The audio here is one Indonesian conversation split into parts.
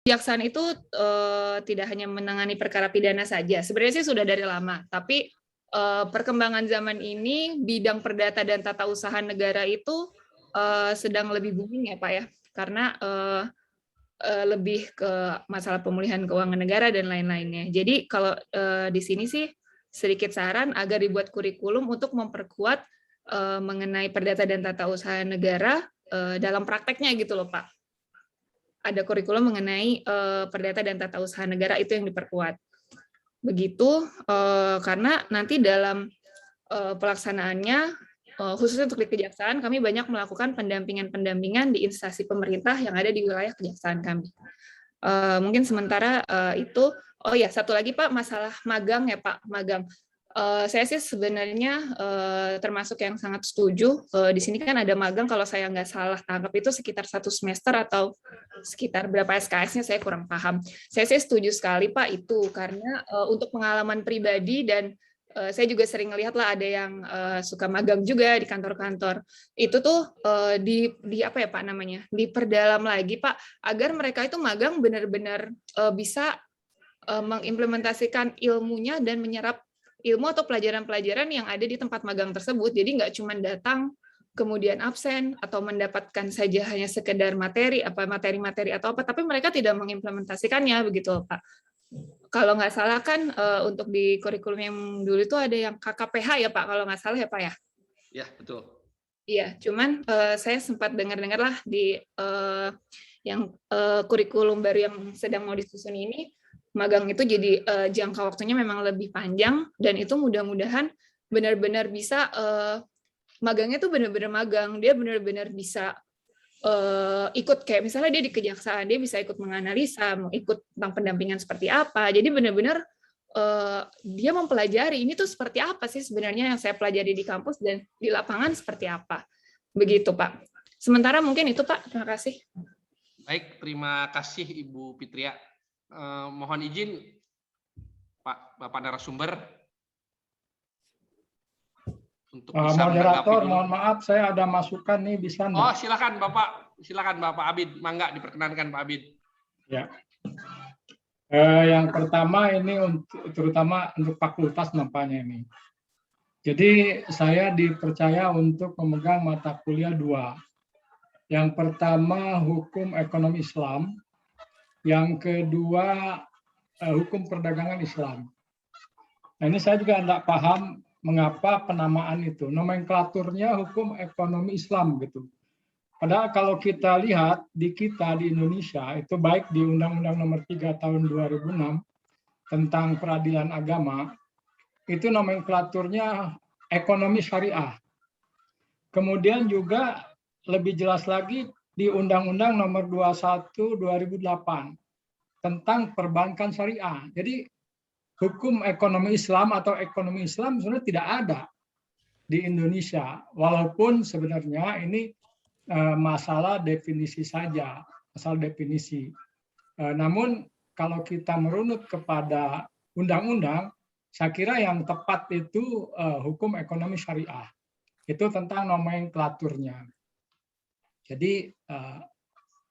Kejaksaan itu tidak hanya menangani perkara pidana saja. Sebenarnya sih sudah dari lama, tapi perkembangan zaman ini bidang perdata dan tata usaha negara itu sedang lebih booming ya Pak ya, karena lebih ke masalah pemulihan keuangan negara dan lain-lainnya. Jadi kalau di sini sih sedikit saran agar dibuat kurikulum untuk memperkuat mengenai perdata dan tata usaha negara dalam prakteknya gitu loh Pak. Ada kurikulum mengenai perdata dan tata usaha negara itu yang diperkuat. Begitu karena nanti dalam pelaksanaannya khususnya untuk di kejaksaan kami banyak melakukan pendampingan di instansi pemerintah yang ada di wilayah kejaksaan kami. Mungkin sementara itu. Oh ya, satu lagi Pak, masalah magang ya Pak, magang. Saya sih sebenarnya termasuk yang sangat setuju. Di sini kan ada magang, kalau saya nggak salah tangkap itu sekitar 1 semester atau sekitar berapa SKS-nya, saya kurang paham. Saya sih setuju sekali Pak itu, karena untuk pengalaman pribadi dan saya juga sering lihat lah ada yang suka magang juga di kantor-kantor. Itu tuh di apa ya Pak namanya? Diperdalam lagi Pak, agar mereka itu magang benar-benar bisa mengimplementasikan ilmunya dan menyerap ilmu atau pelajaran-pelajaran yang ada di tempat magang tersebut. Jadi nggak cuma datang kemudian absen atau mendapatkan saja hanya sekedar materi atau apa, tapi mereka tidak mengimplementasikannya begitu Pak. Kalau nggak salah kan untuk di kurikulum yang dulu itu ada yang KKPH ya Pak, kalau nggak salah ya Pak ya. Ya betul. Iya, cuman saya sempat dengar-dengar lah di yang kurikulum baru yang sedang mau disusun ini, magang itu jadi jangka waktunya memang lebih panjang, dan itu mudah-mudahan benar-benar bisa magangnya tuh benar-benar magang, dia benar-benar bisa ikut kayak misalnya dia di kejaksaan, dia bisa ikut menganalisa, mau ikut tentang pendampingan seperti apa, jadi benar-benar dia mempelajari ini tuh seperti apa sih sebenarnya yang saya pelajari di kampus dan di lapangan seperti apa, begitu Pak. Sementara mungkin itu Pak, terima kasih. Baik, terima kasih Ibu Fitria. Mohon izin Bapak narasumber untuk bisa moderator, mohon maaf saya ada masukan nih, bisa enggak? Oh, silakan Bapak Abid, mangga diperkenankan Pak Abid. Ya. Yang pertama ini terutama untuk fakultas nampaknya ini. Jadi saya dipercaya untuk memegang mata kuliah 2. Yang pertama hukum ekonomi Islam, yang kedua hukum perdagangan Islam. Nah ini saya juga tidak paham mengapa penamaan itu, nomenklaturnya hukum ekonomi Islam gitu. Padahal kalau kita lihat di Indonesia itu baik di Undang-Undang Nomor 3 Tahun 2006 tentang peradilan agama, itu nomenklaturnya ekonomi syariah. Kemudian juga lebih jelas lagi di Undang-Undang Nomor 21 2008 tentang perbankan syariah. Jadi hukum ekonomi Islam atau ekonomi Islam sebenarnya tidak ada di Indonesia, walaupun sebenarnya ini masalah definisi saja, masalah definisi. Namun kalau kita merunut kepada undang-undang, saya kira yang tepat itu hukum ekonomi syariah. Itu tentang nomenklaturnya. Jadi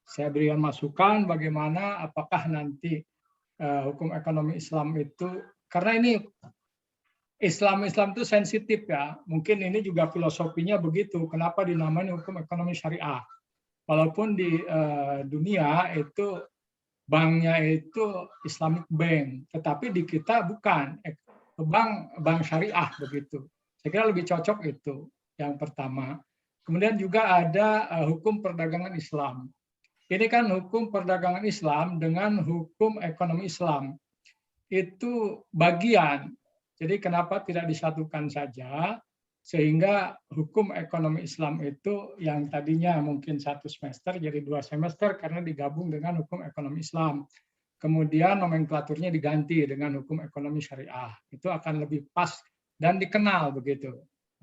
saya berikan masukan bagaimana apakah nanti hukum ekonomi Islam itu, karena ini Islam itu sensitif ya, mungkin ini juga filosofinya begitu, kenapa dinamai hukum ekonomi syariah. Walaupun di dunia itu banknya itu Islamic Bank, tetapi di kita bukan, bank syariah begitu. Saya kira lebih cocok itu yang pertama. Kemudian juga ada hukum perdagangan Islam. Ini kan hukum perdagangan Islam dengan hukum ekonomi Islam. Itu bagian. Jadi kenapa tidak disatukan saja, sehingga hukum ekonomi Islam itu yang tadinya mungkin 1 semester jadi 2 semester karena digabung dengan hukum ekonomi Islam. Kemudian nomenklaturnya diganti dengan hukum ekonomi syariah. Itu akan lebih pas dan dikenal begitu.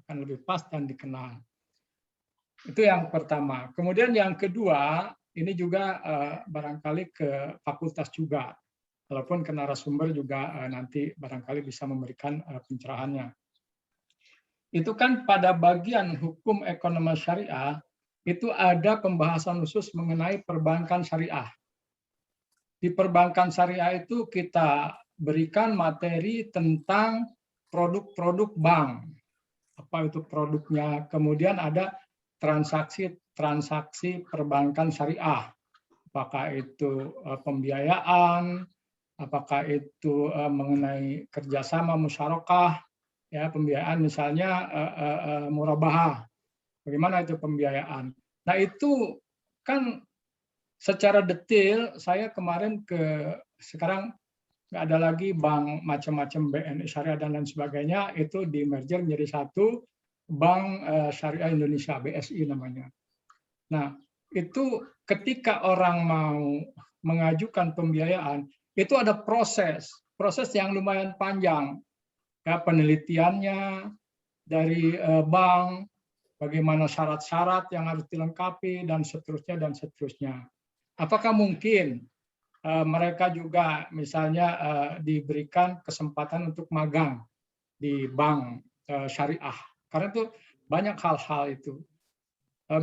Akan lebih pas dan dikenal. Itu yang pertama. Kemudian yang kedua, ini juga barangkali ke fakultas juga. Walaupun ke narasumber juga nanti barangkali bisa memberikan pencerahannya. Itu kan pada bagian hukum ekonomi syariah, itu ada pembahasan khusus mengenai perbankan syariah. di perbankan syariah itu kita berikan materi tentang produk-produk bank. Apa itu produknya? Kemudian ada transaksi perbankan syariah. Apakah itu pembiayaan, apakah itu mengenai kerjasama musyarakah, ya pembiayaan misalnya murabahah. Bagaimana itu pembiayaan? Nah itu kan secara detail saya kemarin sekarang nggak ada lagi bank macam-macam BNI Syariah dan lain sebagainya, itu di merger menjadi satu Bank Syariah Indonesia, BSI namanya. Nah itu ketika orang mau mengajukan pembiayaan itu ada proses yang lumayan panjang, ya penelitiannya dari bank, bagaimana syarat-syarat yang harus dilengkapi dan seterusnya. Apakah mungkin mereka juga misalnya diberikan kesempatan untuk magang di bank syariah? Karena itu banyak hal-hal itu.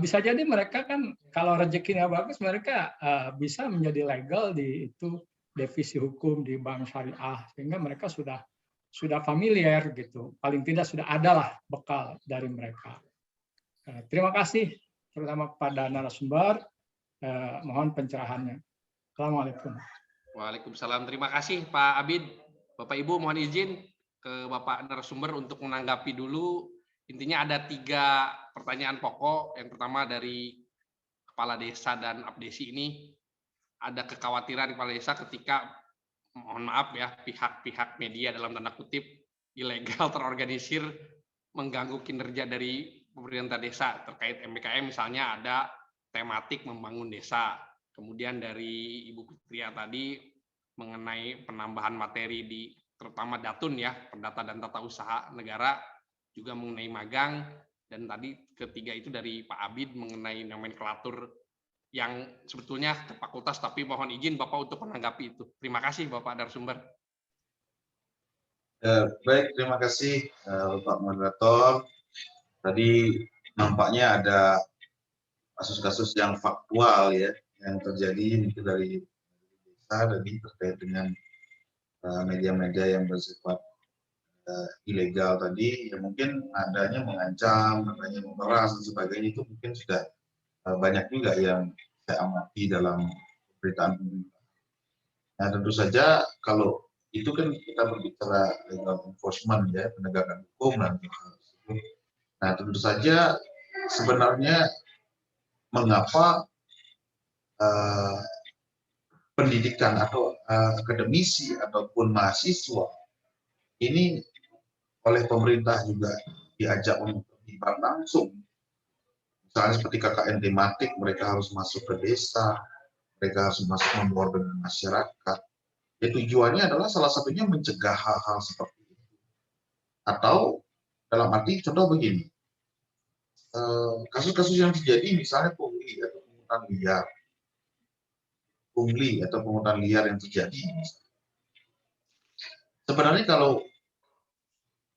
Bisa jadi mereka kan kalau rezekinya bagus mereka bisa menjadi legal di itu divisi hukum di bank syariah, sehingga mereka sudah familiar gitu. Paling tidak sudah adalah bekal dari mereka. Terima kasih terutama kepada narasumber. Mohon pencerahannya. Assalamualaikum. Waalaikumsalam. Terima kasih Pak Abid. Bapak Ibu mohon izin ke Bapak narasumber untuk menanggapi dulu. Intinya ada 3 pertanyaan pokok. Yang pertama dari Kepala Desa dan Abdesi ini. Ada kekhawatiran Kepala Desa ketika, mohon maaf ya, pihak-pihak media dalam tanda kutip ilegal terorganisir mengganggu kinerja dari pemerintah desa terkait MBKM, misalnya ada tematik membangun desa. Kemudian dari Ibu Putria tadi mengenai penambahan materi di terutama Datun ya, Perdata dan Tata Usaha Negara, juga mengenai magang, dan tadi ketiga itu dari Pak Abid mengenai nomenklatur yang sebetulnya ke fakultas, tapi mohon izin Bapak untuk menanggapi itu. Terima kasih Bapak narasumber. Baik, terima kasih Bapak Moderator. Tadi nampaknya ada kasus-kasus yang faktual ya, yang terjadi itu dari desa tadi terkait dengan media-media yang bersifat ilegal tadi, ya mungkin adanya mengancam, adanya memeras dan sebagainya, itu mungkin sudah banyak juga yang saya amati dalam pemberitaan pemerintah. Nah tentu saja kalau itu kan kita berbicara legal enforcement ya, penegakan hukum dan sebagainya. Nah tentu saja sebenarnya mengapa pendidikan atau akademisi ataupun mahasiswa ini oleh pemerintah juga diajak untuk terlibat langsung. Misalnya seperti KKN tematik, mereka harus masuk ke desa, mereka harus masuk membaur dengan masyarakat. Ya, tujuannya adalah salah satunya mencegah hal-hal seperti itu. Atau dalam arti contoh begini, kasus-kasus yang terjadi misalnya pungli atau pungutan liar, yang terjadi. Sebenarnya kalau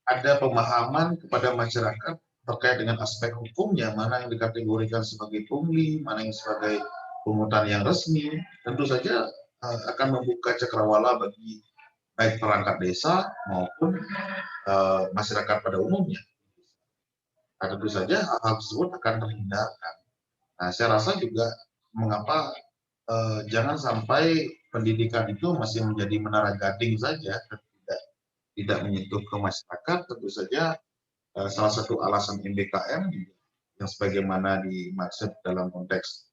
ada pemahaman kepada masyarakat terkait dengan aspek hukumnya, mana yang dikategorikan sebagai pungli, mana yang sebagai pungutan yang resmi, tentu saja akan membuka cakrawala bagi baik perangkat desa maupun masyarakat pada umumnya. Nah, tentu saja hal tersebut akan terhindarkan. Nah, saya rasa juga mengapa jangan sampai pendidikan itu masih menjadi menara gading saja, tidak menyentuh ke masyarakat. Tentu saja salah satu alasan MBKM yang sebagaimana dimaksud dalam konteks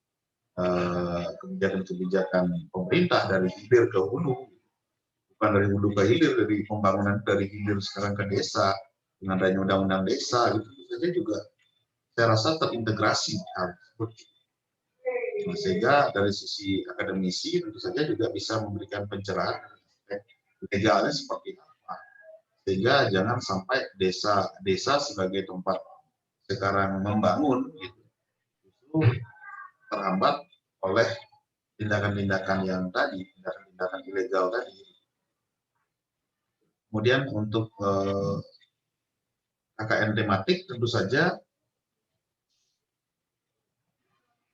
kebijakan-kebijakan pemerintah dari hilir ke hulu, bukan dari hulu ke hilir, dari pembangunan dari hilir sekarang ke desa dengan adanya undang-undang desa, itu saja juga saya rasa terintegrasi hal tersebut. Nah, sehingga dari sisi akademisi tentu saja juga bisa memberikan pencerahan legalnya seperti apa, sehingga jangan sampai desa sebagai tempat sekarang membangun gitu, itu terhambat oleh tindakan-tindakan yang tadi, tindakan-tindakan ilegal tadi. Kemudian untuk KKN tematik tentu saja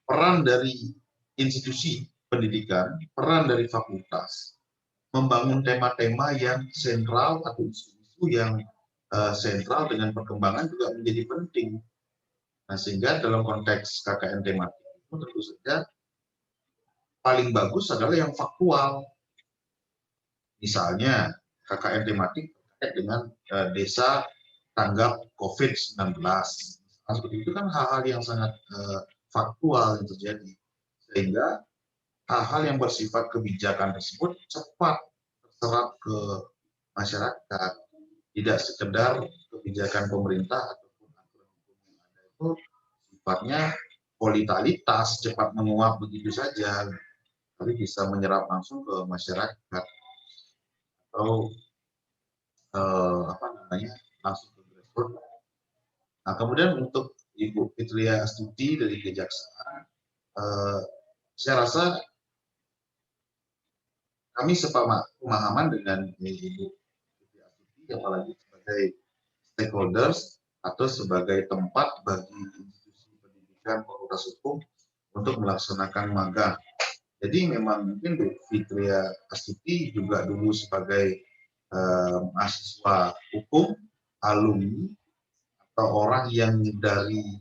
peran dari institusi pendidikan, peran dari fakultas membangun tema-tema yang sentral atau isu-isu yang sentral dengan perkembangan juga menjadi penting. Nah, sehingga dalam konteks KKN tematik itu tentu saja paling bagus adalah yang faktual. Misalnya KKN tematik terkait dengan desa tanggap COVID-19. Nah, seperti itu kan hal-hal yang sangat faktual yang terjadi. Sehingga hal-hal yang bersifat kebijakan tersebut cepat terserap ke masyarakat. Tidak sekedar kebijakan pemerintah ataupun aturan hukum yang ada itu sifatnya volatilitas, cepat menguap begitu saja, tapi bisa menyerap langsung ke masyarakat atau langsung ke grassroots. Nah, kemudian untuk Ibu Fitria Astuti dari Kejaksaan, saya rasa kami sepemahaman dengan Ibu Fitria Astuti, apalagi sebagai stakeholders atau sebagai tempat bagi institusi pendidikan fakultas hukum untuk melaksanakan magang. Jadi memang mungkin Bu Fitria Astuti juga dulu sebagai mahasiswa hukum, alumni, atau orang yang dari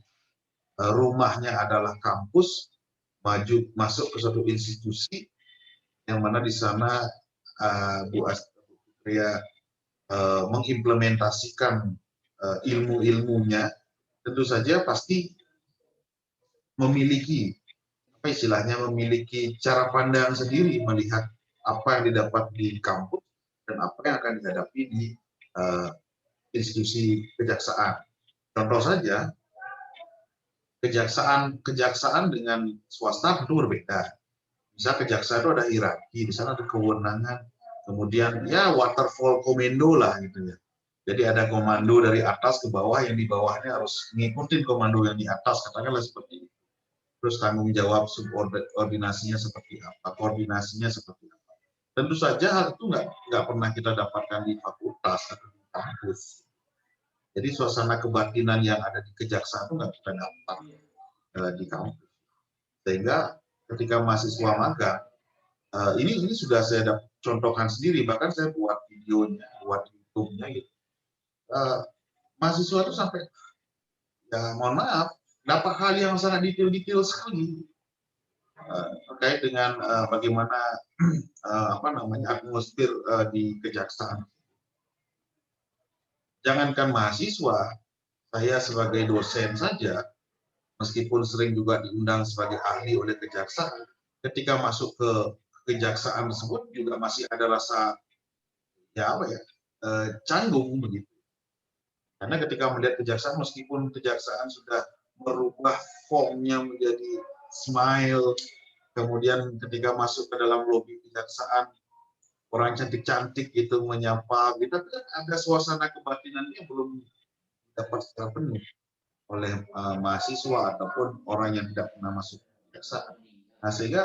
rumahnya adalah kampus, masuk ke suatu institusi yang mana di sana Bu Fitria mengimplementasikan ilmu-ilmunya, tentu saja pasti memiliki memiliki cara pandang sendiri melihat apa yang didapat di kampus dan apa yang akan dihadapi di institusi kejaksaan. Contoh saja, kejaksaan dengan swasta tentu berbeda. Misal kejaksaan itu ada hierarki, di sana ada kewenangan, kemudian ya waterfall komando lah gitu ya. Jadi ada komando dari atas ke bawah, yang di bawahnya harus ngikutin komando yang di atas, katakanlah seperti itu. Terus tanggung jawab subordinasinya seperti apa, koordinasinya seperti apa. Tentu saja hal itu nggak pernah kita dapatkan di fakultas atau di kampus. Jadi suasana kebatinan yang ada di kejaksaan itu nggak kita dapat di kampus. Sehingga ketika mahasiswa magang, ini sudah saya contohkan sendiri, bahkan saya buat videonya, buat YouTube-nya gitu. Mahasiswa itu sampai, ya mohon maaf, dapat hal yang sangat detail-detail sekali terkait dengan bagaimana atmosfer di kejaksaan. Jangankan mahasiswa, saya sebagai dosen saja, meskipun sering juga diundang sebagai ahli oleh kejaksaan, ketika masuk ke kejaksaan tersebut juga masih ada rasa canggung begitu. Karena ketika melihat kejaksaan, meskipun kejaksaan sudah merubah formnya menjadi smile, kemudian ketika masuk ke dalam lobi kejaksaan, orang cantik-cantik itu menyapa, gitu, tapi ada suasana kebatinannya belum dapat secara penuh oleh mahasiswa ataupun orang yang tidak pernah masuk kejaksaan. Nah, sehingga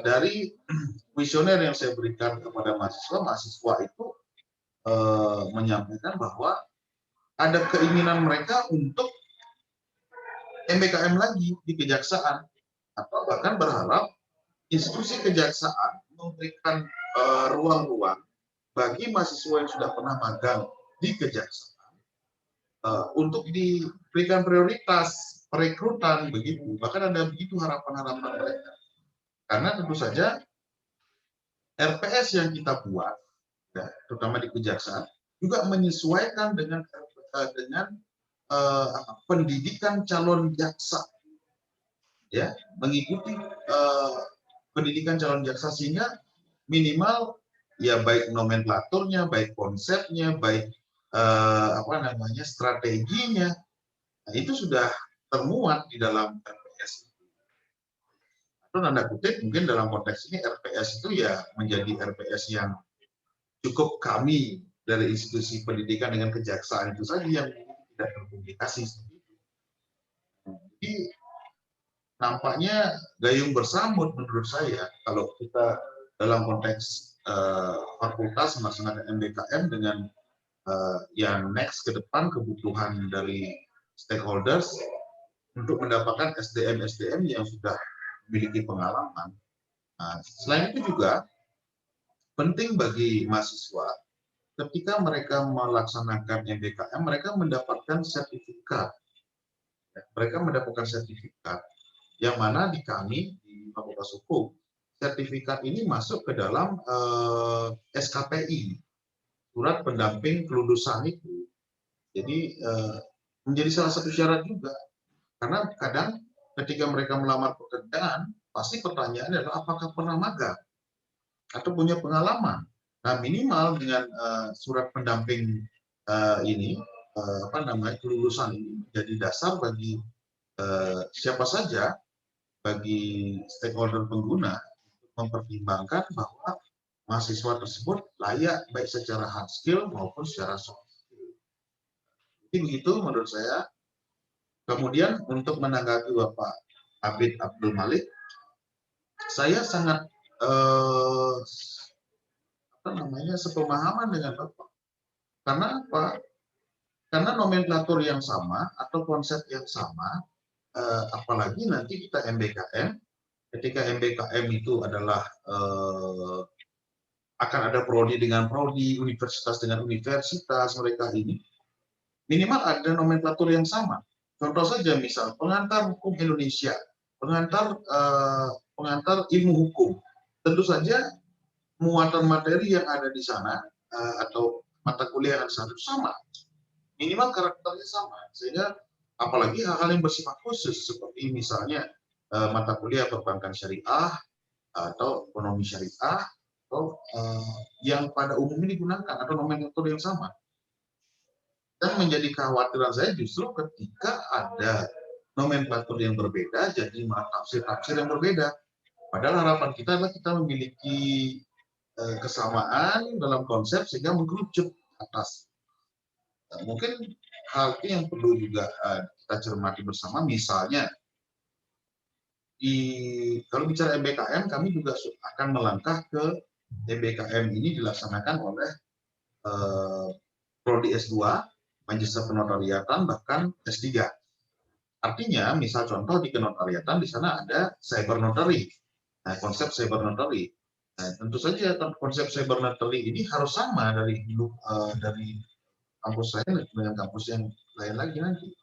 dari kuesioner yang saya berikan kepada mahasiswa itu menyampaikan bahwa ada keinginan mereka untuk MBKM lagi di kejaksaan, atau bahkan berharap institusi kejaksaan memberikan ruang-ruang bagi mahasiswa yang sudah pernah magang di kejaksaan untuk diberikan prioritas perekrutan begitu. Bahkan ada begitu harapan-harapan mereka. Karena tentu saja RPS yang kita buat, ya, terutama di kejaksaan, juga menyesuaikan dengan pendidikan calon jaksa, ya, mengikuti pendidikan calon jaksa, sehingga minimal ya baik nomenklaturnya, baik konsepnya, baik strateginya, nah, itu sudah termuat di dalam RPS. Atau tanda kutip mungkin dalam konteks ini RPS itu ya menjadi RPS yang cukup kami dari institusi pendidikan dengan kejaksaan itu saja yang tidak terpublikasi. Jadi nampaknya gayung bersambut menurut saya kalau kita dalam konteks fakultas melaksanakan MBKM dengan yang next ke depan kebutuhan dari stakeholders untuk mendapatkan SDM yang sudah memiliki pengalaman. Nah, selain itu juga penting bagi mahasiswa ketika mereka melaksanakan MBKM, mereka mendapatkan sertifikat. Mereka mendapatkan sertifikat yang mana di kami di Fakultas Hukum, sertifikat ini masuk ke dalam SKPI, surat pendamping kelulusan itu. Jadi menjadi salah satu syarat juga, karena kadang ketika mereka melamar pekerjaan, pasti pertanyaannya adalah apakah pernah magang atau punya pengalaman. Nah, minimal dengan surat pendamping ini, kelulusan ini menjadi dasar bagi siapa saja, bagi stakeholder pengguna mempertimbangkan bahwa mahasiswa tersebut layak baik secara hard skill maupun secara soft skill. Jadi begitu menurut saya. Kemudian untuk menanggapi Bapak Abid Abdul Malik, saya sangat sepemahaman dengan Bapak. Karena apa? Karena nomenklatur yang sama atau konsep yang sama, apalagi nanti kita MBKM, ketika MBKM itu adalah akan ada prodi dengan prodi, universitas dengan universitas, mereka ini minimal ada nomenklatur yang sama. Contoh saja misal pengantar hukum Indonesia, pengantar ilmu hukum, tentu saja muatan materi yang ada di sana atau mata kuliah yang sama, minimal karakternya sama, sehingga apalagi hal-hal yang bersifat khusus seperti misalnya mata kuliah perbankan syariah atau ekonomi syariah atau yang pada umumnya digunakan atau nomenklatur yang sama. Dan menjadi kekhawatiran saya justru ketika ada nomenklatur yang berbeda, jadi tafsir-tafsir yang berbeda. Padahal harapan kita adalah kita memiliki kesamaan dalam konsep sehingga mengkerucut atas. Mungkin hal ini yang perlu juga kita cermati bersama. Misalnya, kalau bicara MBKM, kami juga akan melangkah ke MBKM ini dilaksanakan oleh prodi S2, Magister Penotariatan, bahkan S3. Artinya, misal contoh di kenotariatan, di sana ada cyber notary. Nah, konsep cyber notary. Nah, tentu saja konsep cyber notary ini harus sama dari kampus saya dengan kampus yang lain lagi nanti.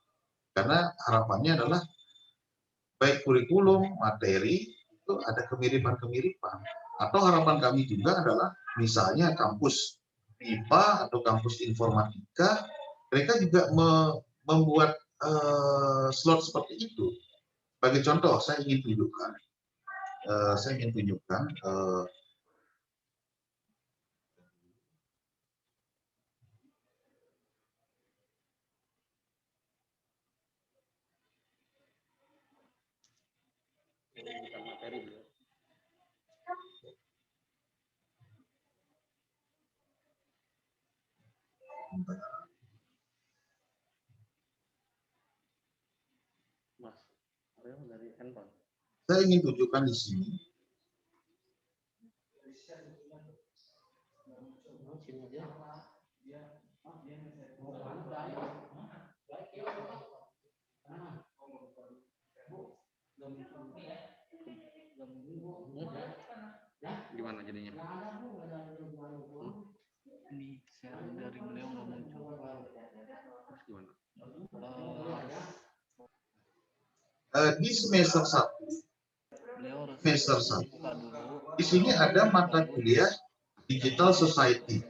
Karena harapannya adalah baik kurikulum, materi, itu ada kemiripan-kemiripan. Atau harapan kami juga adalah misalnya kampus IPA atau kampus informatika, mereka juga membuat slot seperti itu. Sebagai contoh, saya ingin tunjukkan saya ingin tunjukkan di sini. Gimana jadinya? Ini share dari beliau nggak muncul. Terus gimana? Di semester 1, di sini ada mata kuliah Digital Society.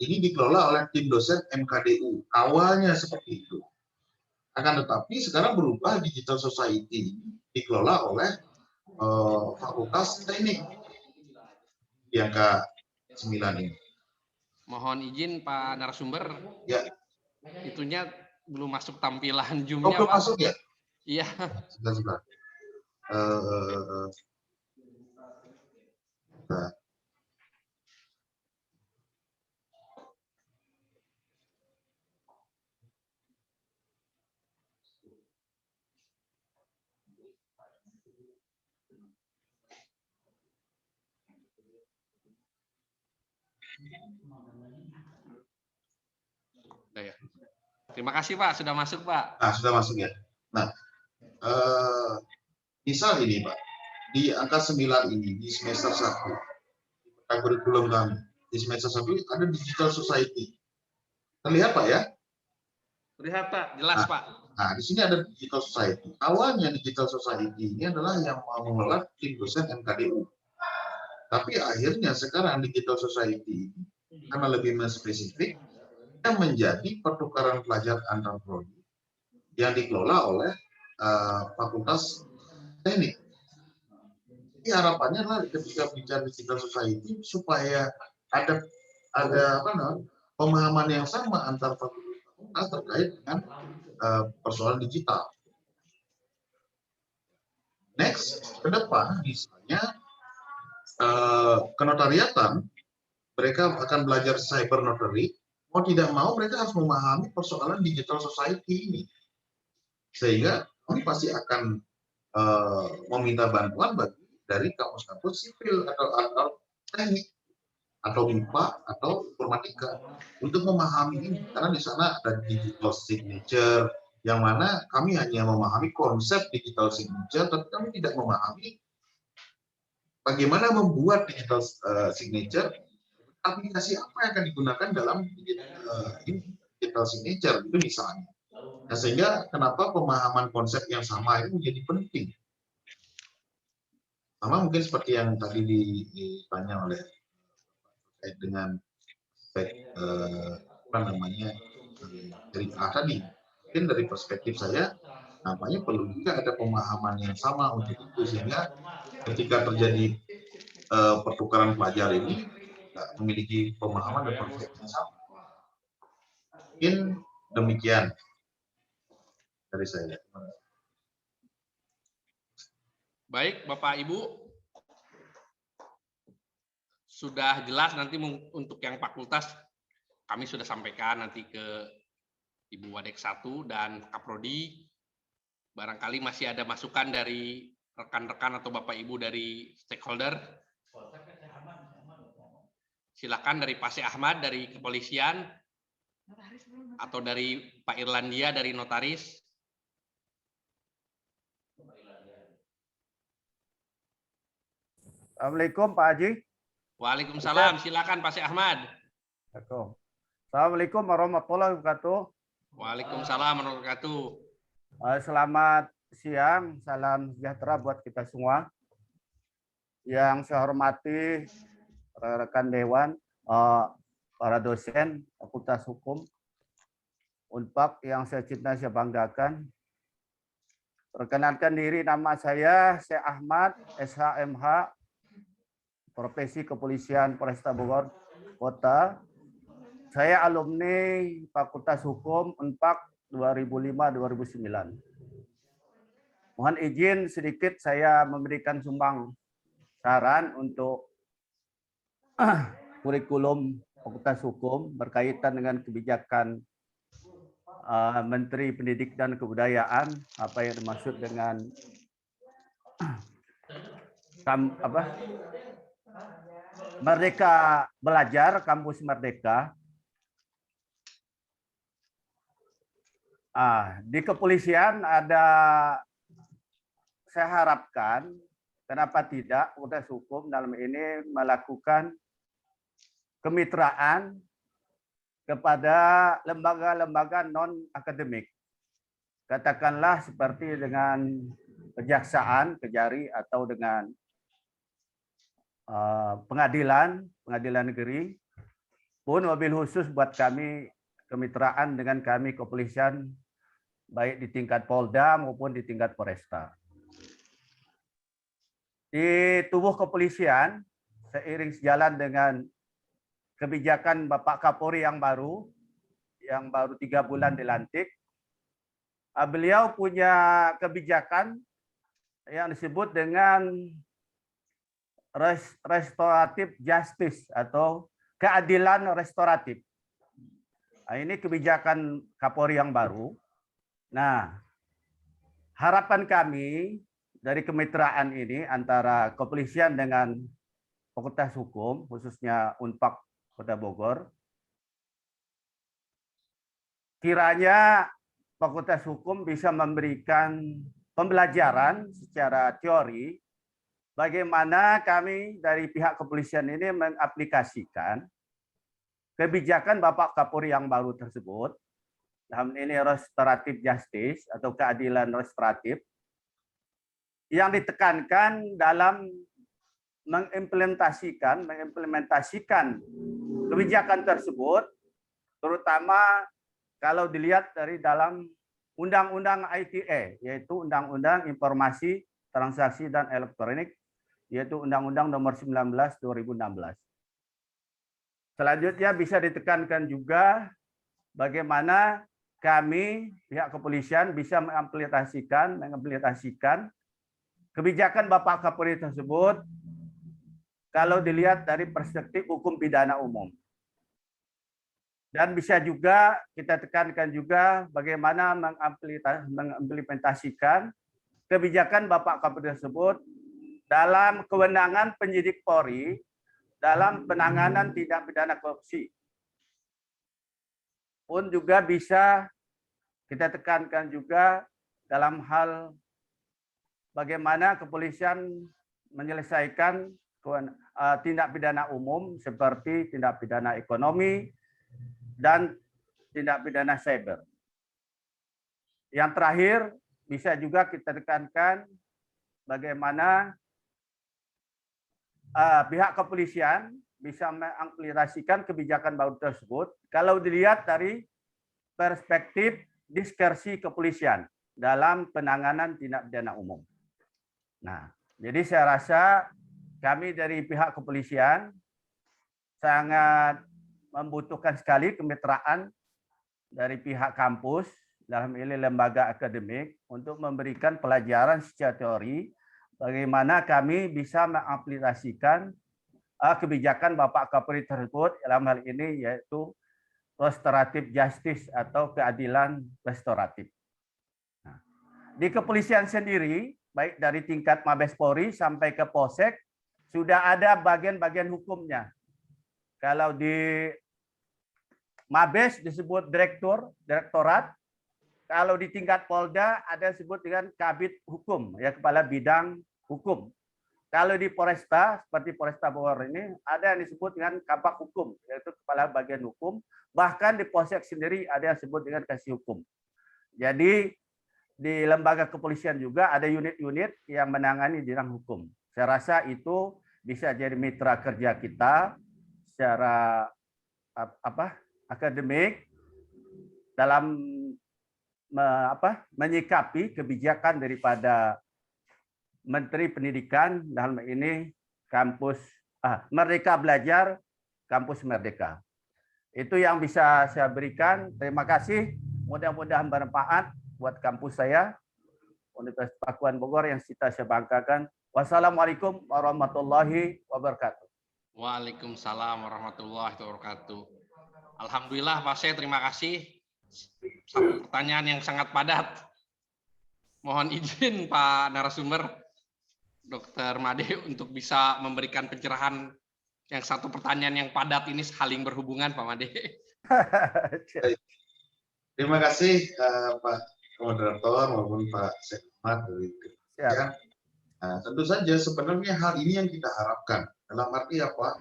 Ini dikelola oleh tim dosen MKDU. Awalnya seperti itu. Akan tetapi sekarang berubah, Digital Society dikelola oleh Fakultas Teknik yang ke-9 ini. Mohon izin Pak narasumber. Ya. Itunya belum masuk tampilan Zoom-nya, Belum Pak. masuk ya? Iya. Sebentar. Ya. Terima kasih Pak, sudah masuk Pak. Nah, sudah masuk ya. Nah, misal ini Pak, di angka 9 ini, di semester 1, kurikulum kami, di semester 1 ada digital society. Terlihat Pak ya? Terlihat Pak, jelas Pak. Nah, di sini ada digital society. Awalnya digital society ini adalah yang mengelola tim dosen MKDU. Tapi akhirnya sekarang digital society karena lebih spesifik yang menjadi pertukaran pelajar antar prodi yang dikelola oleh Fakultas Teknik. Jadi harapannya adalah ketika bicara digital society supaya ada apa namanya pemahaman yang sama antar fakultas terkait dengan persoalan digital. Next, ke depan misalnya kenotariatan, mereka akan belajar cyber notary, mau tidak mau mereka harus memahami persoalan digital society ini. Sehingga kami pasti akan meminta bantuan dari kampus-kampus sipil atau teknik, atau MIPA, atau informatika, untuk memahami ini. Karena di sana ada digital signature, yang mana kami hanya memahami konsep digital signature, tapi kami tidak memahami bagaimana membuat digital signature, aplikasi apa yang akan digunakan dalam digital signature, itu misalnya. Nah, sehingga kenapa pemahaman konsep yang sama itu menjadi penting. Sama mungkin seperti yang tadi ditanya oleh terkait dengan apa namanya dari A tadi. Mungkin dari perspektif saya, namanya perlu juga ada pemahaman yang sama untuk itu, sehingga ketika terjadi pertukaran pelajar ini memiliki pemahaman dan persepsi yang sama. Mungkin demikian dari saya. Baik, Bapak Ibu, sudah jelas nanti untuk yang fakultas kami sudah sampaikan nanti ke Ibu Wadek 1 dan Kaprodi. Barangkali masih ada masukan dari rekan-rekan atau Bapak Ibu dari stakeholder. Silakan dari Pak Syekh Ahmad dari kepolisian atau dari Pak Irlandia dari notaris. Assalamualaikum Pak Haji. Waalaikumsalam. Silakan Pak Syekh Ahmad. Assalamualaikum warahmatullahi wabarakatuh. Waalaikumsalam warahmatullahi wabarakatuh. Selamat siang, salam sejahtera buat kita semua. Yang saya hormati rekan dewan, para dosen Fakultas Hukum, Unpad yang saya cintai, saya banggakan. Perkenalkan diri, nama saya Syekh Ahmad, SHMH, Profesi Kepolisian Polresta Bogor Kota. Saya alumni Fakultas Hukum Unpad 2005-2009. Mohon izin sedikit saya memberikan sumbang saran untuk kurikulum Fakultas Hukum berkaitan dengan kebijakan Menteri Pendidikan dan Kebudayaan, apa yang dimaksud dengan Merdeka Belajar, Kampus Merdeka. Di kepolisian ada, saya harapkan, kenapa tidak Fakultas Hukum dalam ini melakukan kemitraan kepada lembaga-lembaga non-akademik. Katakanlah seperti dengan kejaksaan, Kejari, atau dengan pengadilan negeri, pun mobil khusus buat kami kemitraan dengan kami kepolisian, baik di tingkat Polda maupun di tingkat Polresta. Di tubuh kepolisian, seiring sejalan dengan kebijakan Bapak Kapolri yang baru 3 bulan dilantik, beliau punya kebijakan yang disebut dengan restoratif justice atau keadilan restoratif. Ini kebijakan Kapolri yang baru. Nah, harapan kami dari kemitraan ini antara kepolisian dengan Fakultas Hukum, khususnya Unpad Kota Bogor, kiranya Fakultas Hukum bisa memberikan pembelajaran secara teori bagaimana kami dari pihak kepolisian ini mengaplikasikan kebijakan Bapak Kapolri yang baru tersebut, dalam ini restoratif justice atau keadilan restoratif, yang ditekankan dalam mengimplementasikan kebijakan tersebut, terutama kalau dilihat dari dalam Undang-Undang ITE, yaitu Undang-Undang Informasi Transaksi dan Elektronik, yaitu Undang-Undang Nomor 19 2016. Selanjutnya bisa ditekankan juga bagaimana kami pihak kepolisian bisa mengimplementasikan kebijakan Bapak Kapolri tersebut kalau dilihat dari perspektif hukum pidana umum. Dan bisa juga kita tekankan juga bagaimana mengimplementasikan kebijakan Bapak Kapolri tersebut dalam kewenangan penyidik Polri dalam penanganan tindak pidana korupsi. Pun juga bisa kita tekankan juga dalam hal bagaimana kepolisian menyelesaikan tindak pidana umum seperti tindak pidana ekonomi dan tindak pidana cyber. Yang terakhir, bisa juga kita tekankan bagaimana pihak kepolisian bisa mengimplementasikan kebijakan baru tersebut kalau dilihat dari perspektif diskresi kepolisian dalam penanganan tindak pidana umum. Nah, jadi saya rasa kami dari pihak kepolisian sangat membutuhkan sekali kemitraan dari pihak kampus dalam ini lembaga akademik untuk memberikan pelajaran secara teori bagaimana kami bisa mengaplikasikan kebijakan Bapak Kapolri tersebut dalam hal ini yaitu restoratif justice atau keadilan restoratif. Nah, di kepolisian sendiri, baik dari tingkat Mabes Polri sampai ke Polsek, sudah ada bagian-bagian hukumnya. Kalau di Mabes disebut direktorat, kalau di tingkat Polda ada disebut dengan Kabid Hukum, ya kepala bidang hukum. Kalau di Polresta, seperti Polresta Bogor ini, ada yang disebut dengan Kabak Hukum, yaitu kepala bagian hukum. Bahkan di Polsek sendiri ada yang disebut dengan Kasih Hukum. Jadi di lembaga kepolisian juga ada unit-unit yang menangani bidang hukum. Saya rasa itu bisa jadi mitra kerja kita secara akademik dalam menyikapi kebijakan daripada Menteri Pendidikan dalam ini kampus Merdeka Belajar, Kampus Merdeka. Itu yang bisa saya berikan. Terima kasih. Mudah-mudahan bermanfaat buat kampus saya, Universitas Pakuan Bogor yang saya banggakan. Wassalamualaikum warahmatullahi wabarakatuh. Waalaikumsalam warahmatullahi wabarakatuh. Alhamdulillah Pak Syed, terima kasih. Satu pertanyaan yang sangat padat. Mohon izin Pak narasumber, Dr. Made, untuk bisa memberikan pencerahan yang satu pertanyaan yang padat ini saling berhubungan, Pak Made. Terima kasih Pak Moderator maupun Pak Sekmat dari kepolisian. Tentu saja sebenarnya hal ini yang kita harapkan. Dalam arti apa?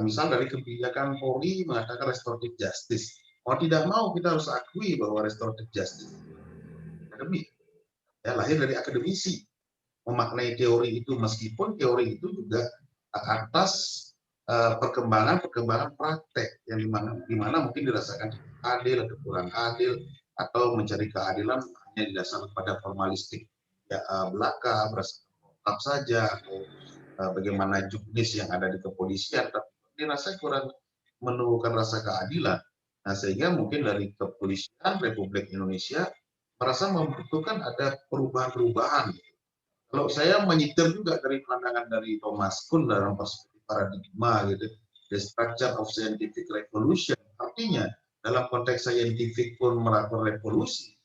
Misal dari kebijakan Polri mengatakan restoratif justice. Mau tidak mau kita harus akui bahwa restoratif justice akademik, ya, lahir dari akademisi, memaknai teori itu meskipun teori itu juga atas perkembangan praktek yang dimana mungkin dirasakan adil atau kurang adil atau mencari keadilan hanya didasarkan pada formalistik ya, belaka berasal saja atau bagaimana juknis yang ada di kepolisian tapi dirasa kurang menemukan rasa keadilan. Nah, sehingga mungkin dari kepolisian Republik Indonesia merasa membutuhkan ada perubahan-perubahan. Kalau saya menyitir juga dari pandangan dari Thomas Kuhn dalam perspektif paradigma gitu, the structure of scientific revolution, artinya dalam konteks saintifik pun melakukan revolusi,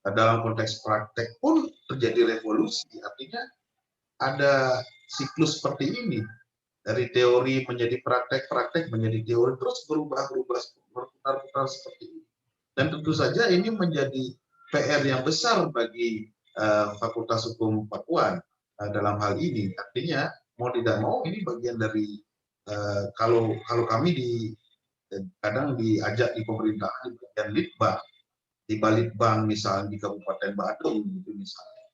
dalam konteks praktek pun terjadi revolusi, artinya ada siklus seperti ini, dari teori menjadi praktek, praktek menjadi teori, terus berubah-ubah, berputar-putar seperti ini. Dan tentu saja ini menjadi PR yang besar bagi Fakultas Hukum Pakuan dalam hal ini. Artinya mau tidak mau ini bagian dari kalau kami kadang diajak di pemerintahan di bagian litbang, di Balitbang misalnya di Kabupaten Badung gitu misalnya.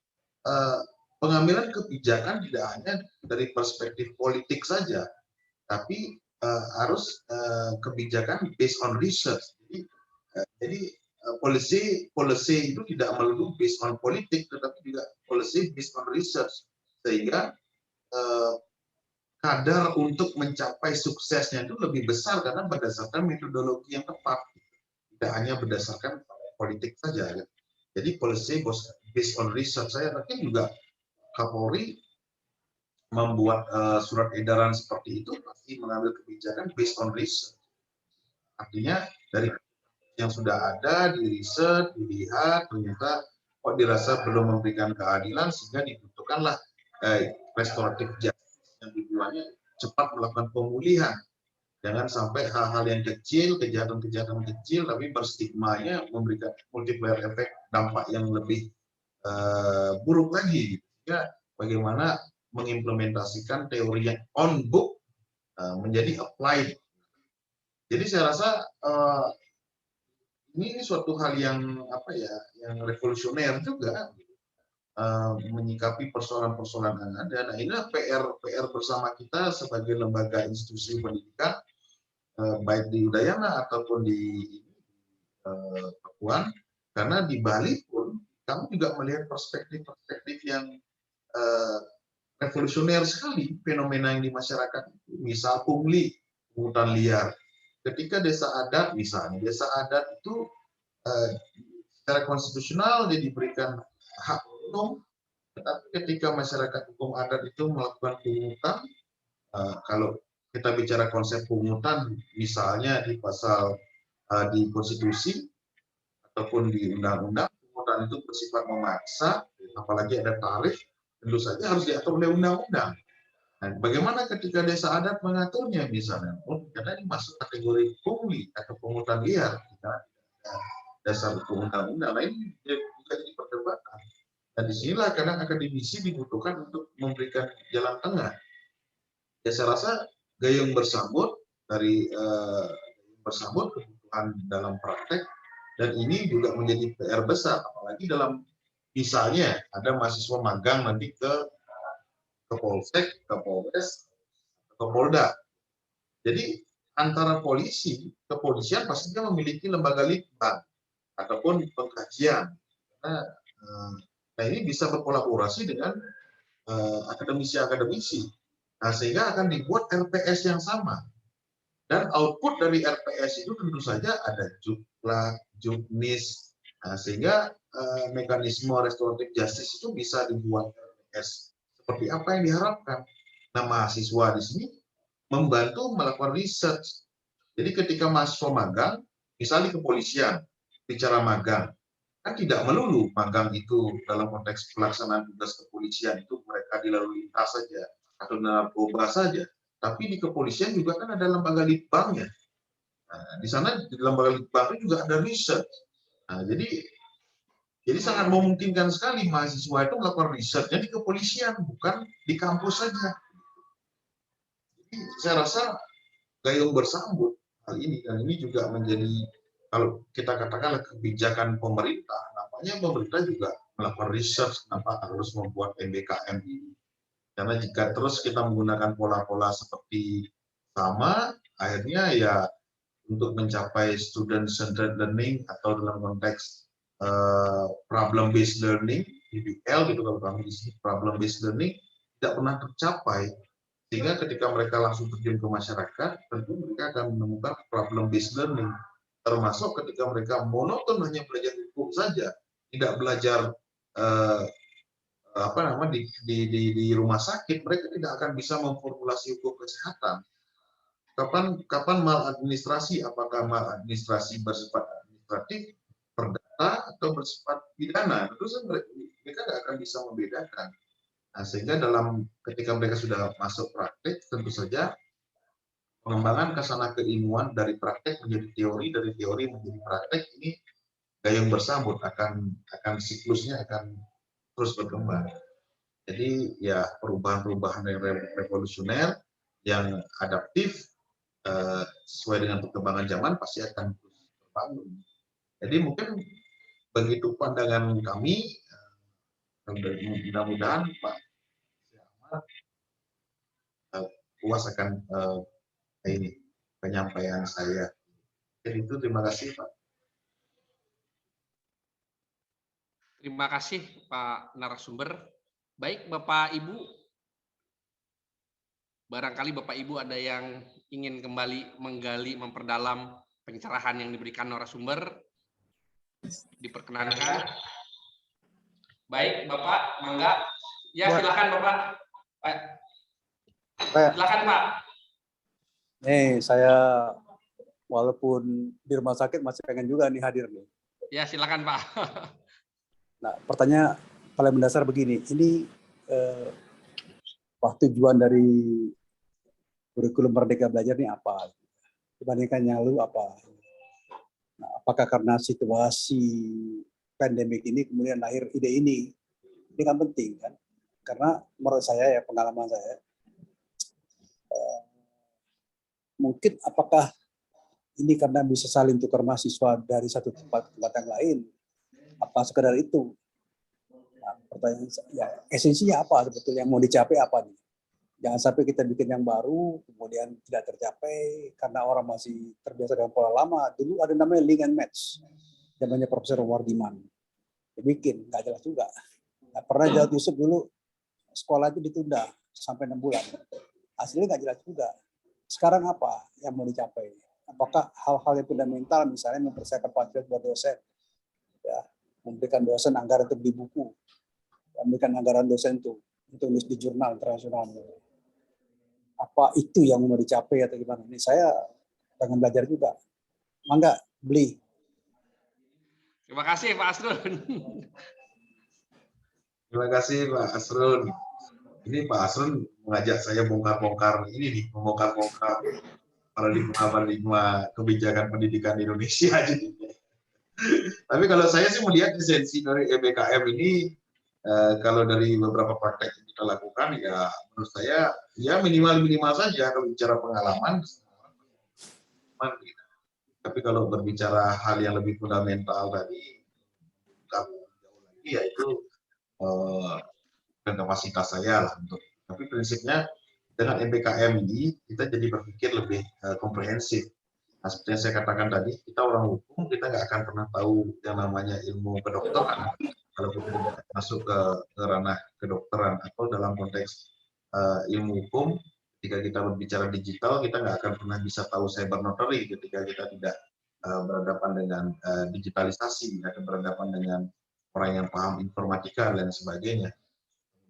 Pengambilan kebijakan tidak hanya dari perspektif politik saja, tapi harus kebijakan based on research. Jadi policy itu tidak melulu based on politik, tetapi juga policy based on research, sehingga kadar untuk mencapai suksesnya itu lebih besar karena berdasarkan metodologi yang tepat, tidak hanya berdasarkan politik saja. Ya. Jadi policy based on research. Saya yakin juga Kapolri membuat surat edaran seperti itu pasti mengambil kebijakan based on research. Artinya dari yang sudah ada di riset, dilihat, ternyata kok dirasa belum memberikan keadilan sehingga dibutuhkanlah restoratif justice yang tujuannya cepat melakukan pemulihan. Jangan sampai hal-hal yang kecil, kejahatan-kejahatan kecil, tapi berstigmanya memberikan multiplier efek dampak yang lebih buruk lagi. Ya, bagaimana mengimplementasikan teori yang on book menjadi applied. Jadi saya rasa ini suatu hal yang yang revolusioner juga menyikapi persoalan-persoalan yang ada. Nah, inilah PR bersama kita sebagai lembaga institusi pendidikan baik di Udayana ataupun di Pakuan, karena di Bali pun kami juga melihat perspektif yang revolusioner sekali fenomena yang di masyarakat. Misal pungli, pungutan liar. Ketika desa adat misalnya, desa adat itu secara konstitusional dia diberikan hak umum, tetapi ketika masyarakat hukum adat itu melakukan pungutan, kalau kita bicara konsep pungutan, misalnya di pasal di konstitusi ataupun di undang-undang, pungutan itu bersifat memaksa, apalagi ada tarif, tentu saja harus diatur oleh undang-undang. Nah, bagaimana ketika desa adat mengaturnya misalnya? Karena ini masuk kategori pungli atau pungutan liar, dasar hukum undang-undang lain juga jadi perdebatan. Dan disinilah kadang akademisi dibutuhkan untuk memberikan jalan tengah. Ya saya rasa gayung bersambut dari kebutuhan dalam praktek, dan ini juga menjadi PR besar, apalagi dalam misalnya ada mahasiswa magang nanti ke Polsek, ke Polres, ke Polda. Jadi antara polisi, kepolisian pastinya memiliki lembaga litbang ataupun pengkajian. Nah ini bisa berkolaborasi dengan akademisi-akademisi. Nah sehingga akan dibuat RPS yang sama. Dan output dari RPS itu tentu saja ada Jukla, Juknis. Nah, sehingga mekanisme restoratif justice itu bisa dibuat RPS seperti apa yang diharapkan. Nah, mahasiswa di sini membantu melakukan research. Jadi ketika mahasiswa magang, misalnya kepolisian, bicara magang, kan tidak melulu magang itu dalam konteks pelaksanaan tugas kepolisian itu mereka di lalu lintas saja atau narkoba saja. Tapi di kepolisian juga kan ada lembaga litbangnya. Nah, di sana di lembaga litbang juga ada research. Nah, jadi sangat memungkinkan sekali mahasiswa itu melakukan risetnya di kepolisian, bukan di kampus saja. Jadi saya rasa gayung bersambut hal ini, dan ini juga menjadi, kalau kita katakanlah kebijakan pemerintah, namanya pemerintah juga melakukan riset kenapa harus membuat MBKM ini. Karena jika terus kita menggunakan pola-pola seperti sama, akhirnya ya untuk mencapai student-centered learning atau dalam konteks problem-based learning, PBL gitu kalau kami di sini, problem-based learning tidak pernah tercapai, sehingga ketika mereka langsung terjun ke masyarakat, tentu mereka akan menemukan problem-based learning, termasuk ketika mereka monoton hanya belajar hukum saja, tidak belajar di rumah sakit, mereka tidak akan bisa memformulasi hukum kesehatan. Kapan maladministrasi, apakah maladministrasi bersifat administratif, perdata, atau bersifat pidana, tentu saja mereka tidak akan bisa membedakan. Nah, sehingga ketika mereka sudah masuk praktek, tentu saja pengembangan kesana keilmuan dari praktek menjadi teori, dari teori menjadi praktek, ini gayung bersambut, akan siklusnya akan terus berkembang. Jadi ya perubahan-perubahan yang revolusioner, yang adaptif, sesuai dengan perkembangan zaman pasti akan terus terbangun. Jadi mungkin begitu pandangan kami, mudah-mudahan Pak puas akan ini penyampaian saya. Jadi itu terima kasih Pak. Terima kasih Pak narasumber. Baik Bapak Ibu, barangkali Bapak Ibu ada yang ingin kembali menggali, memperdalam pencerahan yang diberikan narasumber, diperkenankan. Baik Bapak, mangga. Ya silakan Bapak. Silakan Pak. Nih saya walaupun di rumah sakit masih pengen juga nih hadir nih. Ya silakan Pak. Nah pertanyaan paling mendasar begini, ini tujuan dari kurikulum Merdeka Belajar ini apa? Dibandingkan yang lalu apa? Nah, apakah karena situasi pandemik ini kemudian lahir ide ini? Ini kan penting kan? Karena menurut saya ya pengalaman saya, mungkin apakah ini karena bisa saling tukar mahasiswa dari satu tempat ke tempat yang lain? Apa sekedar itu? Nah, pertanyaan ya, esensinya apa sebetulnya yang mau dicapai apa nih? Jangan sampai kita bikin yang baru, kemudian tidak tercapai karena orang masih terbiasa dengan pola lama. Dulu ada namanya link and match, zamannya Profesor Wardiman. Dibikin, nggak jelas juga. Nah, pernah Jawad Yusuf dulu, sekolah itu ditunda sampai 6 bulan. Hasilnya nggak jelas juga. Sekarang apa yang mau dicapai? Apakah hal-hal yang fundamental, misalnya mempersiapkan fasilitas buat dosen, ya, memberikan dosen anggaran untuk beli buku, memberikan anggaran dosen untuk tulis di jurnal internasional. Apa itu yang mau dicapai atau gimana? Ini saya pengen belajar juga. Mangga, beli. Terima kasih Pak Asrun. Terima kasih Pak Asrun. Ini Pak Asrun mengajak saya bongkar-bongkar ini nih, membongkar-bongkar paradigma kebijakan pendidikan di Indonesia. Tapi kalau saya sih melihat esensi dari MBKM ini, kalau dari beberapa praktek yang kita lakukan, ya menurut saya ya minimal saja kalau bicara pengalaman. Tapi kalau berbicara hal yang lebih fundamental tadi, jauh lagi yaitu kapasitas saya lah untuk. Tapi prinsipnya dengan MBKM ini kita jadi berpikir lebih komprehensif. Nah, seperti yang saya katakan tadi, kita orang hukum, kita nggak akan pernah tahu yang namanya ilmu kedokteran kalau kita tidak masuk ke ranah kedokteran, atau dalam konteks ilmu hukum, ketika kita berbicara digital, kita nggak akan pernah bisa tahu cyber notary ketika kita tidak berhadapan dengan digitalisasi, akan berhadapan dengan orang yang paham informatika dan sebagainya.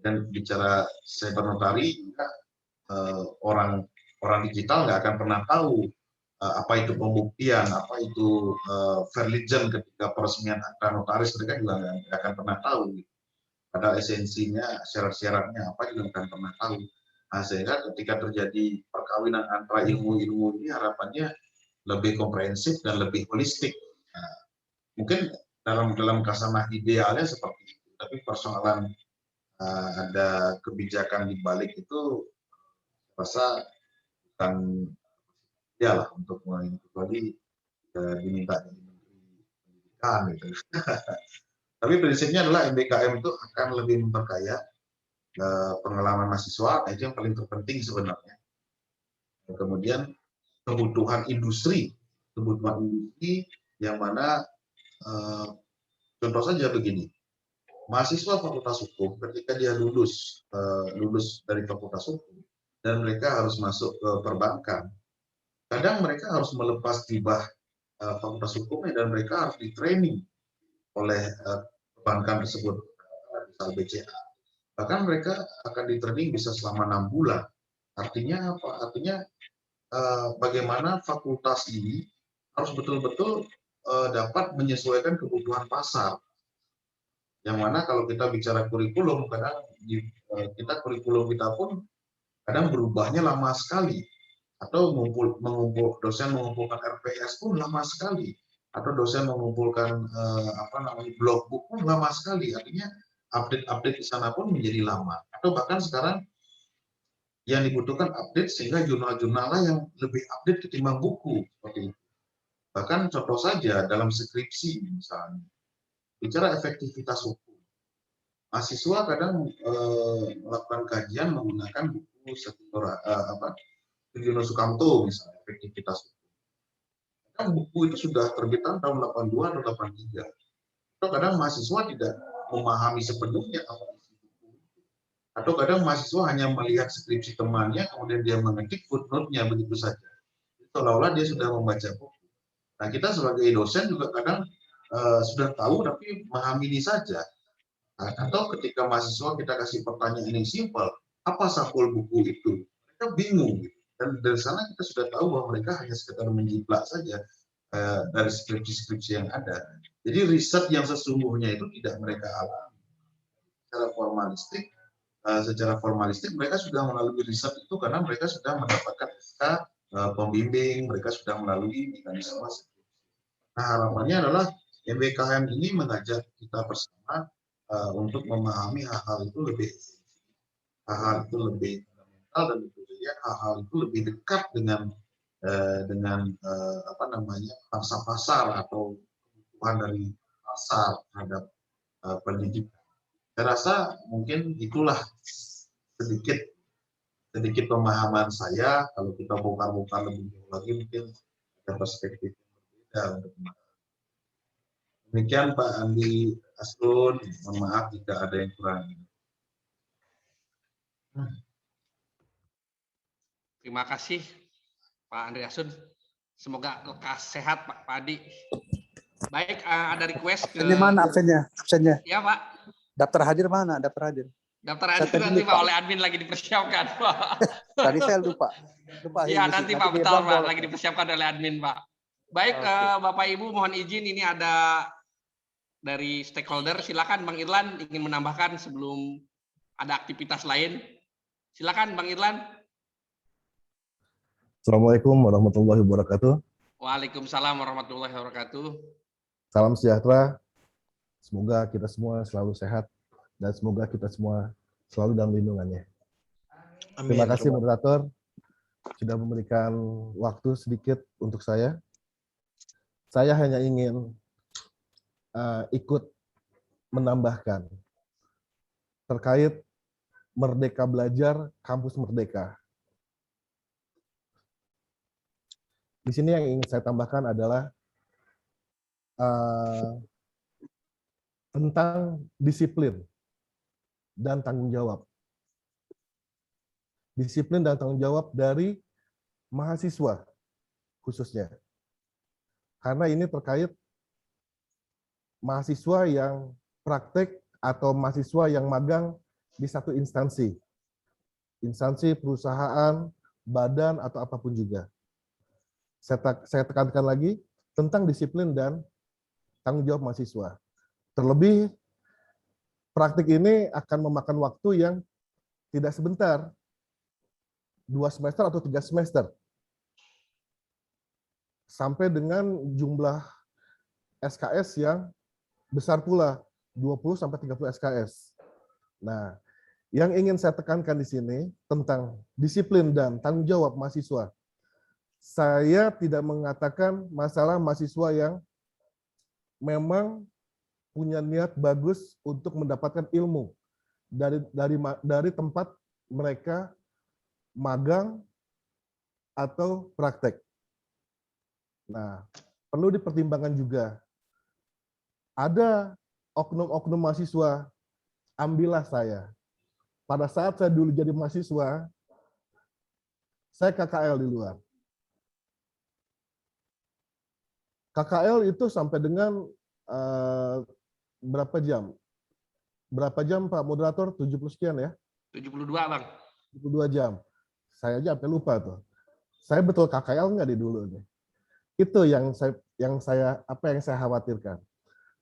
Dan bicara cyber notary, orang digital nggak akan pernah tahu apa itu pembuktian, apa itu verligent ketika peresmian akta notaris, mereka juga nggak akan pernah tahu. Ada esensinya, syarat-syaratnya apa juga nggak akan pernah tahu. Nah, sehingga ketika terjadi perkawinan antara ilmu-ilmu ini, harapannya lebih komprehensif dan lebih holistik. Nah, mungkin dalam kasanah idealnya seperti itu, tapi persoalan ada kebijakan di balik itu, rasa bukan ya lah untuk kecuali diminta pendidikan gitu. Tapi prinsipnya adalah MBKM itu akan lebih memperkaya pengalaman mahasiswa, itu yang paling terpenting sebenarnya. Dan kemudian kebutuhan industri yang mana contoh saja begini, mahasiswa Fakultas Hukum ketika dia lulus dari Fakultas Hukum dan mereka harus masuk ke perbankan, kadang mereka harus melepas jubah Fakultas Hukumnya dan mereka harus di-training oleh perbankan tersebut, misal BCA. Bahkan mereka akan di-training bisa selama 6 bulan. Artinya apa? Artinya bagaimana fakultas ini harus betul-betul dapat menyesuaikan kebutuhan pasar. Yang mana kalau kita bicara kurikulum, kadang kurikulum kita pun kadang berubahnya lama sekali. Atau dosen mengumpulkan RPS pun lama sekali, atau dosen mengumpulkan blog book pun lama sekali. Artinya update-update di sana pun menjadi lama. Atau bahkan sekarang yang dibutuhkan update sehingga jurnal-jurnalnya yang lebih update ketimbang buku. Seperti itu. Bahkan contoh saja dalam skripsi misalnya, bicara efektivitas hukum. Mahasiswa kadang melakukan kajian menggunakan buku Sugiono Sukamto misalnya, efektivitas hukum. Kadang buku itu sudah terbitan tahun 82 atau 83. Atau kadang mahasiswa tidak memahami sepenuhnya apa isi buku. Atau kadang mahasiswa hanya melihat skripsi temannya, kemudian dia mengetik footnote-nya begitu saja. Seolah-olah dia sudah membaca buku. Nah, kita sebagai dosen juga kadang sudah tahu tapi memahami saja. Nah, atau ketika mahasiswa kita kasih pertanyaan yang simpel, apa sampul buku itu? Mereka bingung. Dan dari sana kita sudah tahu bahwa mereka hanya sekedar menjiplak saja dari skripsi-skripsi yang ada. Jadi riset yang sesungguhnya itu tidak mereka alami. Secara formalistik mereka sudah melalui riset itu karena mereka sudah mendapatkan SK pembimbing, mereka sudah melalui mekanisme skripsi. Nah, harapannya adalah MBKM ini mengajak kita bersama untuk memahami hal-hal itu lebih fundamental dan kemudian hal-hal itu lebih dekat dengan pangsa pasar atau kebutuhan dari pasar terhadap pendidikan. Saya rasa mungkin itulah sedikit pemahaman saya. Kalau kita bongkar-bongkar lebih jauh lagi mungkin ada perspektif yang berbeda untuk demikian Pak Andi Asrun, mohon maaf jika ada yang kurang. Terima kasih Pak Andri Asun. Semoga lekas sehat Pak Adi. Baik, ada request ke... Absennya mana absennya? Absennya. Ya Pak. Daftar hadir mana? Daftar hadir. Daftar hadir nanti Pak oleh admin lagi dipersiapkan Pak. Tadi saya lupa. Iya nanti Pak betul Pak lagi dipersiapkan oleh admin Pak. Baik Bapak Ibu mohon izin ini ada dari stakeholder. Silakan Bang Irlan ingin menambahkan sebelum ada aktivitas lain. Silakan Bang Irlan. Assalamualaikum warahmatullahi wabarakatuh. Waalaikumsalam warahmatullahi wabarakatuh. Salam sejahtera. Semoga kita semua selalu sehat dan semoga kita semua selalu dalam lindungannya. Amin. Terima kasih moderator sudah memberikan waktu sedikit untuk saya. Saya hanya ingin ikut menambahkan terkait Merdeka Belajar Kampus Merdeka. Di sini yang ingin saya tambahkan adalah tentang disiplin dan tanggung jawab. Disiplin dan tanggung jawab dari mahasiswa khususnya. Karena ini terkait mahasiswa yang praktek atau mahasiswa yang magang di satu instansi. Instansi, perusahaan, badan, atau apapun juga. Saya tekankan lagi tentang disiplin dan tanggung jawab mahasiswa. Terlebih, praktik ini akan memakan waktu yang tidak sebentar, 2 semester atau 3 semester, sampai dengan jumlah SKS yang besar pula, 20-30 SKS. Nah, yang ingin saya tekankan di sini tentang disiplin dan tanggung jawab mahasiswa. Saya tidak mengatakan masalah mahasiswa yang memang punya niat bagus untuk mendapatkan ilmu dari tempat mereka magang atau praktek. Nah, perlu dipertimbangkan juga. Ada oknum-oknum mahasiswa, ambillah saya. Pada saat saya dulu jadi mahasiswa, saya KKL di luar. KKL itu sampai dengan berapa jam? Berapa jam Pak Moderator? 70 sekian ya? 72 Bang. 72 jam. Saya aja sampai lupa tuh. Saya betul KKL nggak di dulu nih. Itu yang saya khawatirkan.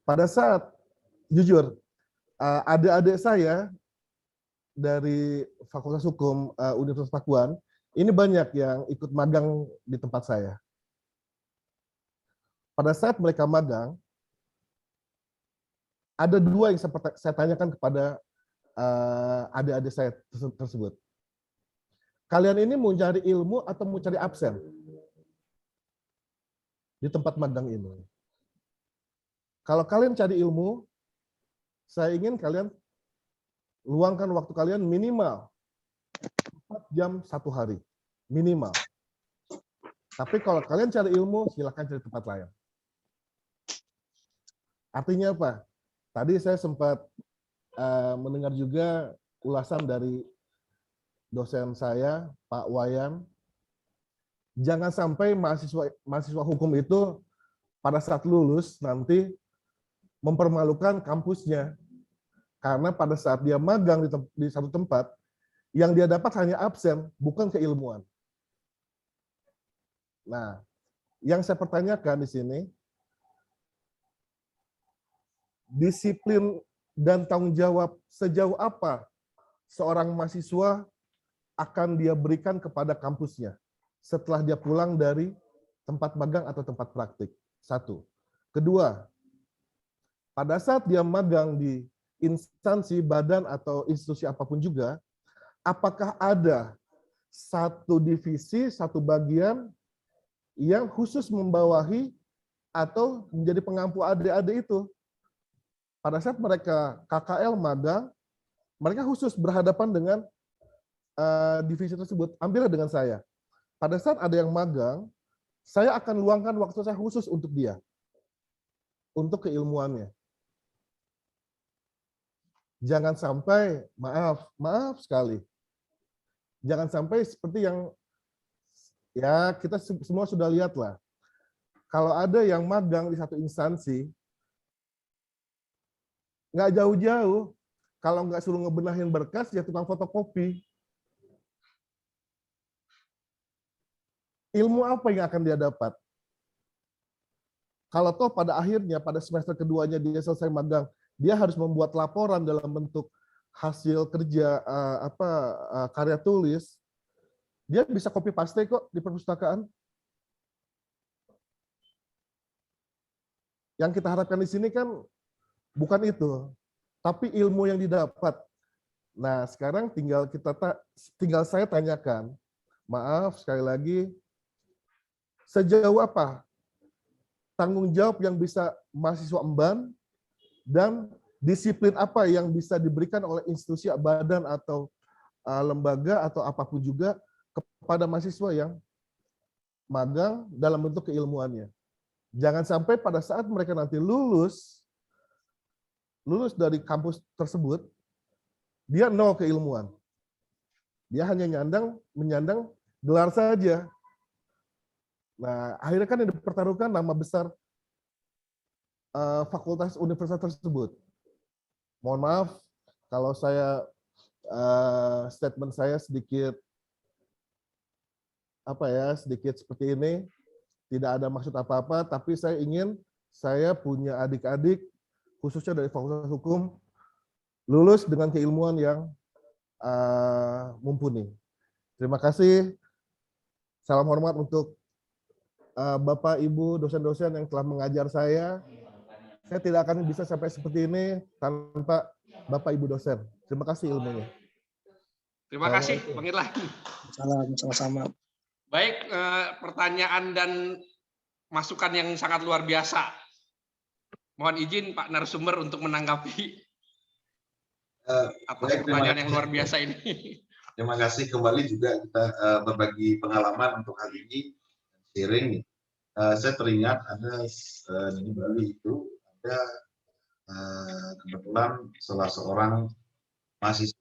Pada saat jujur adik-adik saya dari Fakultas Hukum Universitas Pakuan ini banyak yang ikut magang di tempat saya. Pada saat mereka magang, ada dua yang saya tanyakan kepada adik-adik saya tersebut. Kalian ini mau cari ilmu atau mau cari absen di tempat magang ini? Kalau kalian cari ilmu, saya ingin kalian luangkan waktu kalian minimal 4 jam 1 hari. Minimal. Tapi kalau kalian cari ilmu, silakan cari tempat lain. Artinya apa? Tadi saya sempat mendengar juga ulasan dari dosen saya, Pak Wayan. Jangan sampai mahasiswa hukum itu pada saat lulus nanti mempermalukan kampusnya. Karena pada saat dia magang di satu tempat, yang dia dapat hanya absen, bukan keilmuan. Nah, yang saya pertanyakan di sini, disiplin dan tanggung jawab sejauh apa seorang mahasiswa akan dia berikan kepada kampusnya setelah dia pulang dari tempat magang atau tempat praktik. 1. Kedua, pada saat dia magang di instansi, badan, atau institusi apapun juga, apakah ada satu divisi, satu bagian yang khusus membawahi atau menjadi pengampu adik-adik itu? Pada saat mereka KKL magang, mereka khusus berhadapan dengan divisi tersebut. Ambillah dengan saya. Pada saat ada yang magang, saya akan luangkan waktu saya khusus untuk dia. Untuk keilmuannya. Jangan sampai, maaf sekali. Jangan sampai seperti yang, ya kita semua sudah lihat lah. Kalau ada yang magang di satu instansi, nggak jauh-jauh, kalau nggak suruh ngebenahin berkas, ya tukang fotokopi. Ilmu apa yang akan dia dapat? Kalau toh pada akhirnya, pada semester keduanya dia selesai magang, dia harus membuat laporan dalam bentuk hasil kerja karya tulis, dia bisa copy paste kok di perpustakaan. Yang kita harapkan di sini kan bukan itu, tapi ilmu yang didapat. Nah, sekarang tinggal saya tanyakan, maaf sekali lagi, sejauh apa tanggung jawab yang bisa mahasiswa emban dan disiplin apa yang bisa diberikan oleh institusi, badan, atau lembaga, atau apapun juga kepada mahasiswa yang magang dalam bentuk keilmuannya. Jangan sampai pada saat mereka nanti lulus dari kampus tersebut, dia nol keilmuan. Dia hanya menyandang gelar saja. Nah, akhirnya kan yang dipertaruhkan nama besar fakultas universitas tersebut. Mohon maaf kalau statement saya sedikit sedikit seperti ini, tidak ada maksud apa-apa, tapi saya punya adik-adik khususnya dari Fakultas Hukum lulus dengan keilmuan yang mumpuni. Terima kasih. Salam hormat untuk Bapak, Ibu, dosen-dosen yang telah mengajar saya. Saya tidak akan bisa sampai seperti ini tanpa Bapak, Ibu dosen. Terima kasih ilmunya. Terima kasih, Bang Irlan. Sama-sama. Baik, pertanyaan dan masukan yang sangat luar biasa. Mohon izin Pak narasumber untuk menanggapi atas pertanyaan yang luar biasa ini. Terima kasih kembali juga kita berbagi pengalaman untuk hal ini, sharing. Saya teringat ada di Bali itu ada kebetulan salah seorang mahasiswa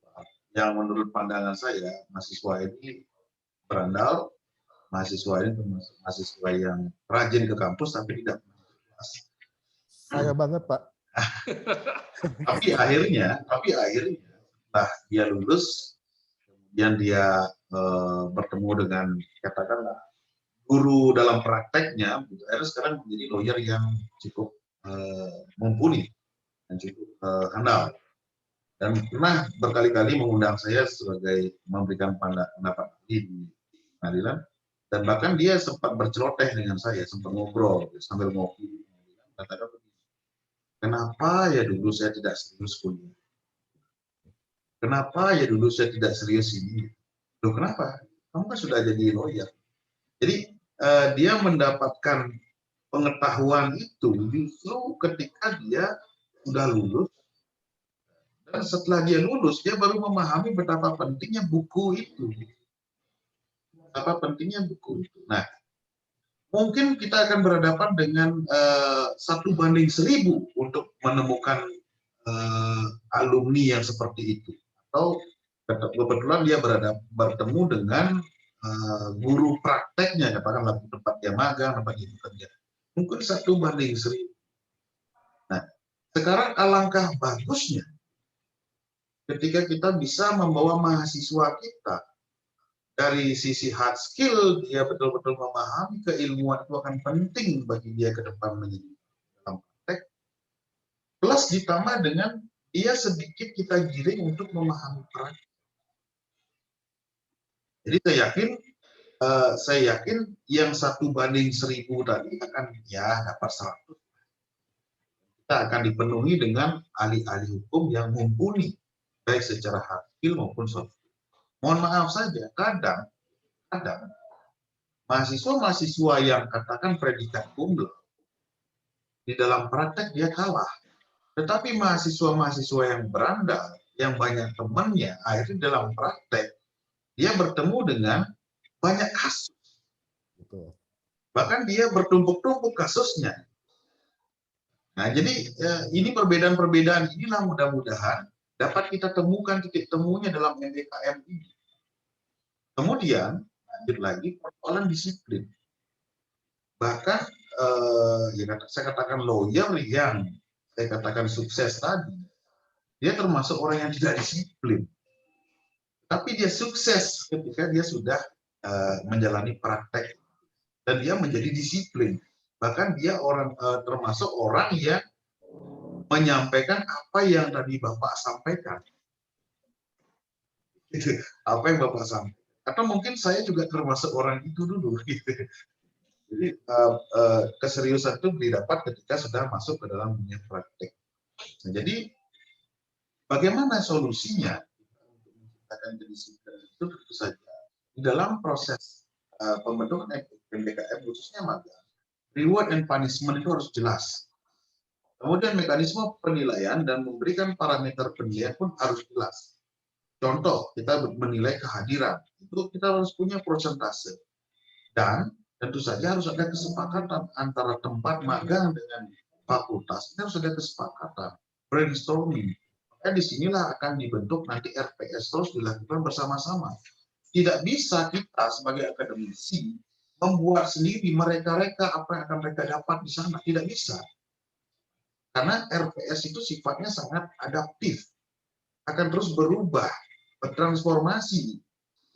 yang menurut pandangan saya mahasiswa ini berandal, mahasiswa ini termasuk mahasiswa yang rajin ke kampus tapi tidak pernah kelas. Saya banget, Pak. Tapi akhirnya setelah dia lulus, kemudian dia bertemu dengan katakanlah guru dalam prakteknya, akhirnya sekarang menjadi lawyer yang cukup mumpuni dan cukup handal. Dan pernah berkali-kali mengundang saya sebagai memberikan pendapat di pengadilan, dan bahkan dia sempat berceloteh dengan saya, sempat ngobrol sambil ngopi. Katakan begini, kenapa ya dulu saya tidak serius kuliah? Kenapa ya dulu saya tidak serius ini? Loh kenapa? Kamu kan sudah jadi lawyer. Jadi dia mendapatkan pengetahuan itu justru ketika dia sudah lulus, dan setelah dia lulus dia baru memahami betapa pentingnya buku itu. Betapa pentingnya buku itu. Nah, mungkin kita akan berhadapan dengan 1:1000 untuk menemukan alumni yang seperti itu. Atau kebetulan dia bertemu dengan guru prakteknya, katakanlah tempat dia magang, tempat dia bekerja. Mungkin 1:1000. Nah, sekarang alangkah bagusnya ketika kita bisa membawa mahasiswa kita dari sisi hard skill, dia betul-betul memahami keilmuan itu akan penting bagi dia ke depan menjadi dalam praktek, plus ditambah dengan dia sedikit kita giring untuk memahami praktek. Jadi saya yakin yang 1:1000 tadi akan ya dapat 100. Kita akan dipenuhi dengan ahli-ahli hukum yang mumpuni, baik secara hard skill maupun soft skill. Mohon maaf saja, kadang mahasiswa-mahasiswa yang katakan predikat cum laude, di dalam praktek dia kalah. Tetapi mahasiswa-mahasiswa yang berandal, yang banyak temannya, akhirnya dalam praktek, dia bertemu dengan banyak kasus. Betul. Bahkan dia bertumpuk-tumpuk kasusnya. Nah, jadi ini perbedaan-perbedaan inilah mudah-mudahan dapat kita temukan titik temunya dalam MBKM ini. Kemudian, lanjut lagi, persoalan disiplin. Bahkan, saya katakan lawyer yang saya katakan sukses tadi, dia termasuk orang yang tidak disiplin. Tapi dia sukses ketika dia sudah menjalani praktek. Dan dia menjadi disiplin. Bahkan dia termasuk orang yang menyampaikan apa yang tadi Bapak sampaikan. Apa yang Bapak sampaikan. Atau mungkin saya juga termasuk orang itu dulu. Jadi keseriusan itu didapat ketika sudah masuk ke dalam dunia praktek. Nah, jadi bagaimana solusinya untuk menciptakan kedisiplinan itu tentu saja di dalam proses pembentukan MBKM khususnya magang, reward and punishment itu harus jelas. Kemudian mekanisme penilaian dan memberikan parameter penilaian pun harus jelas. Contoh, kita menilai kehadiran, itu kita harus punya persentase. Dan tentu saja harus ada kesepakatan antara tempat magang dengan fakultas. Ini harus ada kesepakatan, brainstorming. Maka disinilah akan dibentuk nanti RPS terus dilakukan bersama-sama. Tidak bisa kita sebagai akademisi membuat sendiri mereka-reka apa yang akan mereka dapat di sana. Tidak bisa. Karena RPS itu sifatnya sangat adaptif. Akan terus berubah, bertransformasi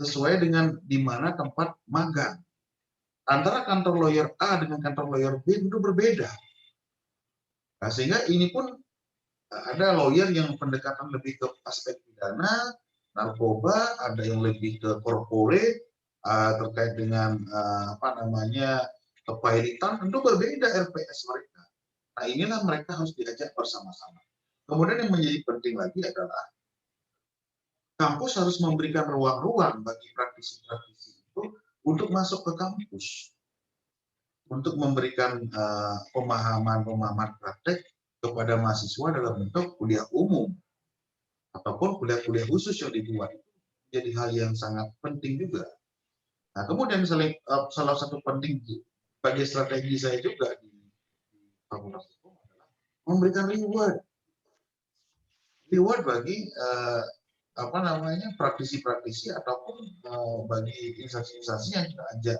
sesuai dengan di mana tempat magang. Antara kantor lawyer A dengan kantor lawyer B itu berbeda. Nah, sehingga ini pun ada lawyer yang pendekatan lebih ke aspek pidana, narkoba, ada yang lebih ke corporate, terkait dengan kepailitan, tentu berbeda RPS mereka. Nah, inilah mereka harus diajak bersama-sama. Kemudian yang menjadi penting lagi adalah kampus harus memberikan ruang-ruang bagi praktisi-praktisi itu untuk masuk ke kampus, untuk memberikan pemahaman-pemahaman praktek kepada mahasiswa dalam bentuk kuliah umum ataupun kuliah-kuliah khusus yang dibuat. Jadi hal yang sangat penting juga. Nah, kemudian salah satu penting bagi strategi saya juga di Fakultas Hukum adalah memberikan reward bagi praktisi-praktisi ataupun bagi instansi-instansi yang kita ajak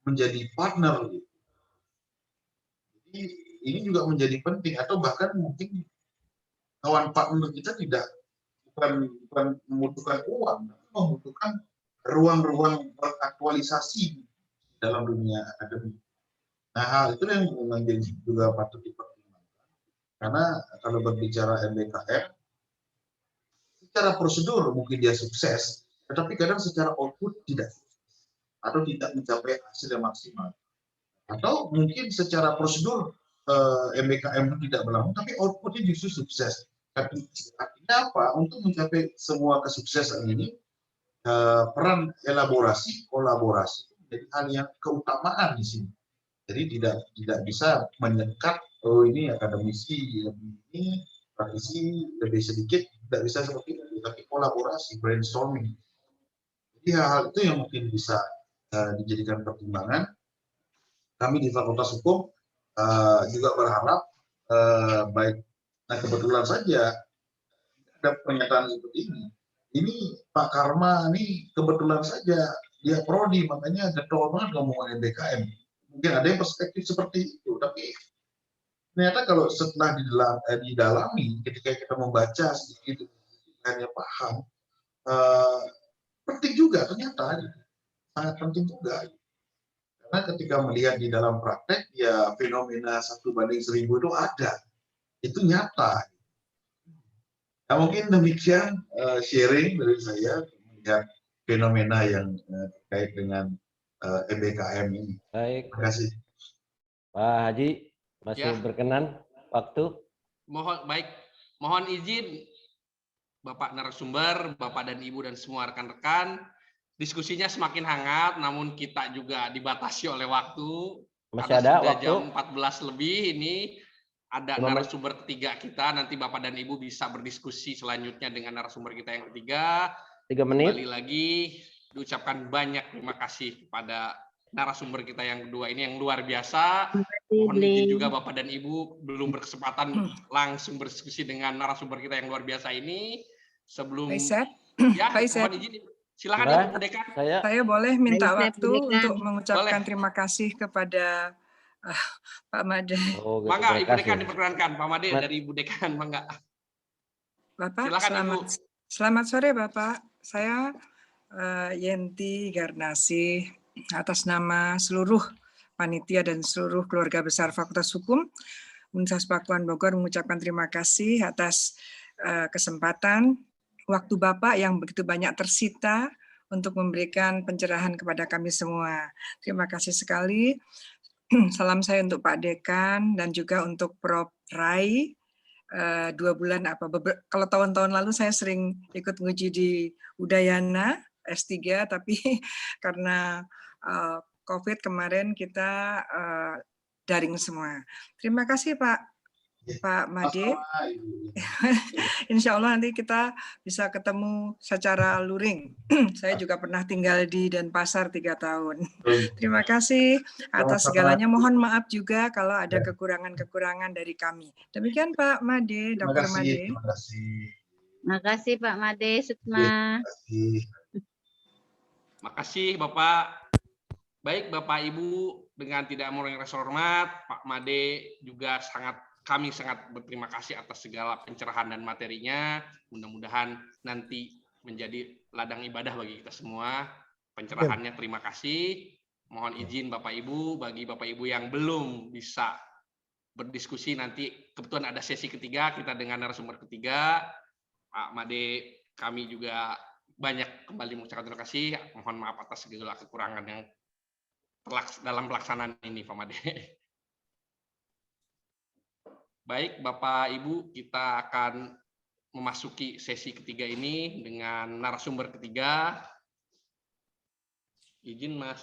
menjadi partner. Jadi ini juga menjadi penting, atau bahkan mungkin kawan partner kita bukan membutuhkan uang, tapi membutuhkan ruang-ruang beraktualisasi dalam dunia akademik. Nah, hal itu yang menjadi juga patut dipertimbangkan. Karena kalau berbicara MBKM, secara prosedur mungkin dia sukses, tetapi kadang secara output tidak atau tidak mencapai hasil yang maksimal. Atau mungkin secara prosedur MBKM tidak berlangsung, tapi outputnya justru sukses. Artinya apa? Untuk mencapai semua kesuksesan ini, peran elaborasi, kolaborasi menjadi hal yang keutamaan di sini. Jadi tidak bisa menyekat, oh ini akademisi lebih ini, praktisi lebih sedikit, tidak bisa seperti itu, tapi kolaborasi, brainstorming. Jadi hal-hal itu yang mungkin bisa dijadikan pertimbangan. Kami di Fakultas Hukum juga berharap baik. Nah kebetulan saja ada pernyataan seperti ini. Ini Pak Karma ini kebetulan saja dia prodi, makanya getol banget ngomong MBKM. Mungkin ada yang perspektif seperti itu, tapi ternyata kalau setelah didalami, ketika kita membaca sedikit hanya paham, penting juga ternyata, sangat penting juga. Karena ketika melihat di dalam praktek, ya fenomena 1:1000 itu ada, itu nyata. Nah, mungkin demikian sharing dari saya melihat fenomena yang terkait dengan MBKM ini. Baik, Terima kasih. Pak Haji masih Ya. berkenan waktu. Mohon izin Bapak narasumber, Bapak dan Ibu dan semua rekan-rekan, diskusinya semakin hangat, namun kita juga dibatasi oleh waktu. Masih ada sudah waktu. jam 14 lebih ini. Ada 5 menit. narasumber ketiga kita, nanti Bapak dan Ibu bisa berdiskusi selanjutnya dengan narasumber kita yang ketiga. 3 menit. Kembali lagi diucapkan banyak terima kasih kepada narasumber kita yang kedua ini yang luar biasa. Mohon izin juga Bapak dan Ibu belum berkesempatan langsung berdiskusi dengan narasumber kita yang luar biasa ini. Sebelum ya, mohon izin. Silakan Mbak, Ibu Dekan. Saya boleh minta Baik, waktu Dekan. untuk mengucapkan Boleh. terima kasih kepada Pak Made. Oh, gitu. Mangga Terima Ibu Dekan kasih. diperkenankan, Pak Made dari Ibu Dekan, mangga. Bapak, Silakan, Ibu. selamat sore Bapak. Saya Yenti Garnasih atas nama seluruh panitia dan seluruh keluarga besar Fakultas Hukum Universitas Pakuan Bogor mengucapkan terima kasih atas kesempatan waktu Bapak yang begitu banyak tersita untuk memberikan pencerahan kepada kami semua. Terima kasih sekali. Salam saya untuk Pak Dekan dan juga untuk Prof. Rai. 2 bulan kalau tahun-tahun lalu saya sering ikut nguji di Udayana S3, tapi karena COVID kemarin kita daring semua. Terima kasih Pak Made. Insya Allah nanti kita bisa ketemu secara luring. Saya juga pernah tinggal di Denpasar 3 tahun. Terima kasih atas segalanya. Mohon maaf juga kalau ada kekurangan-kekurangan dari kami. Demikian Pak Made, Dr. Made. Terima kasih. Terima kasih Pak Made, Sukma. Makasih Bapak. Baik Bapak Ibu, dengan tidak mengurangi rasa hormat, Pak Made juga kami sangat berterima kasih atas segala pencerahan dan materinya. Mudah-mudahan nanti menjadi ladang ibadah bagi kita semua. Pencerahannya terima kasih. Mohon izin Bapak Ibu, bagi Bapak Ibu yang belum bisa berdiskusi nanti, kebetulan ada sesi ketiga, kita dengan narasumber ketiga. Pak Made, kami juga banyak kembali mengucapkan terima kasih. Mohon maaf atas segala kekurangan yang dalam pelaksanaan ini, Pak Made. Baik, Bapak Ibu, kita akan memasuki sesi ketiga ini dengan narasumber ketiga. Izin Mas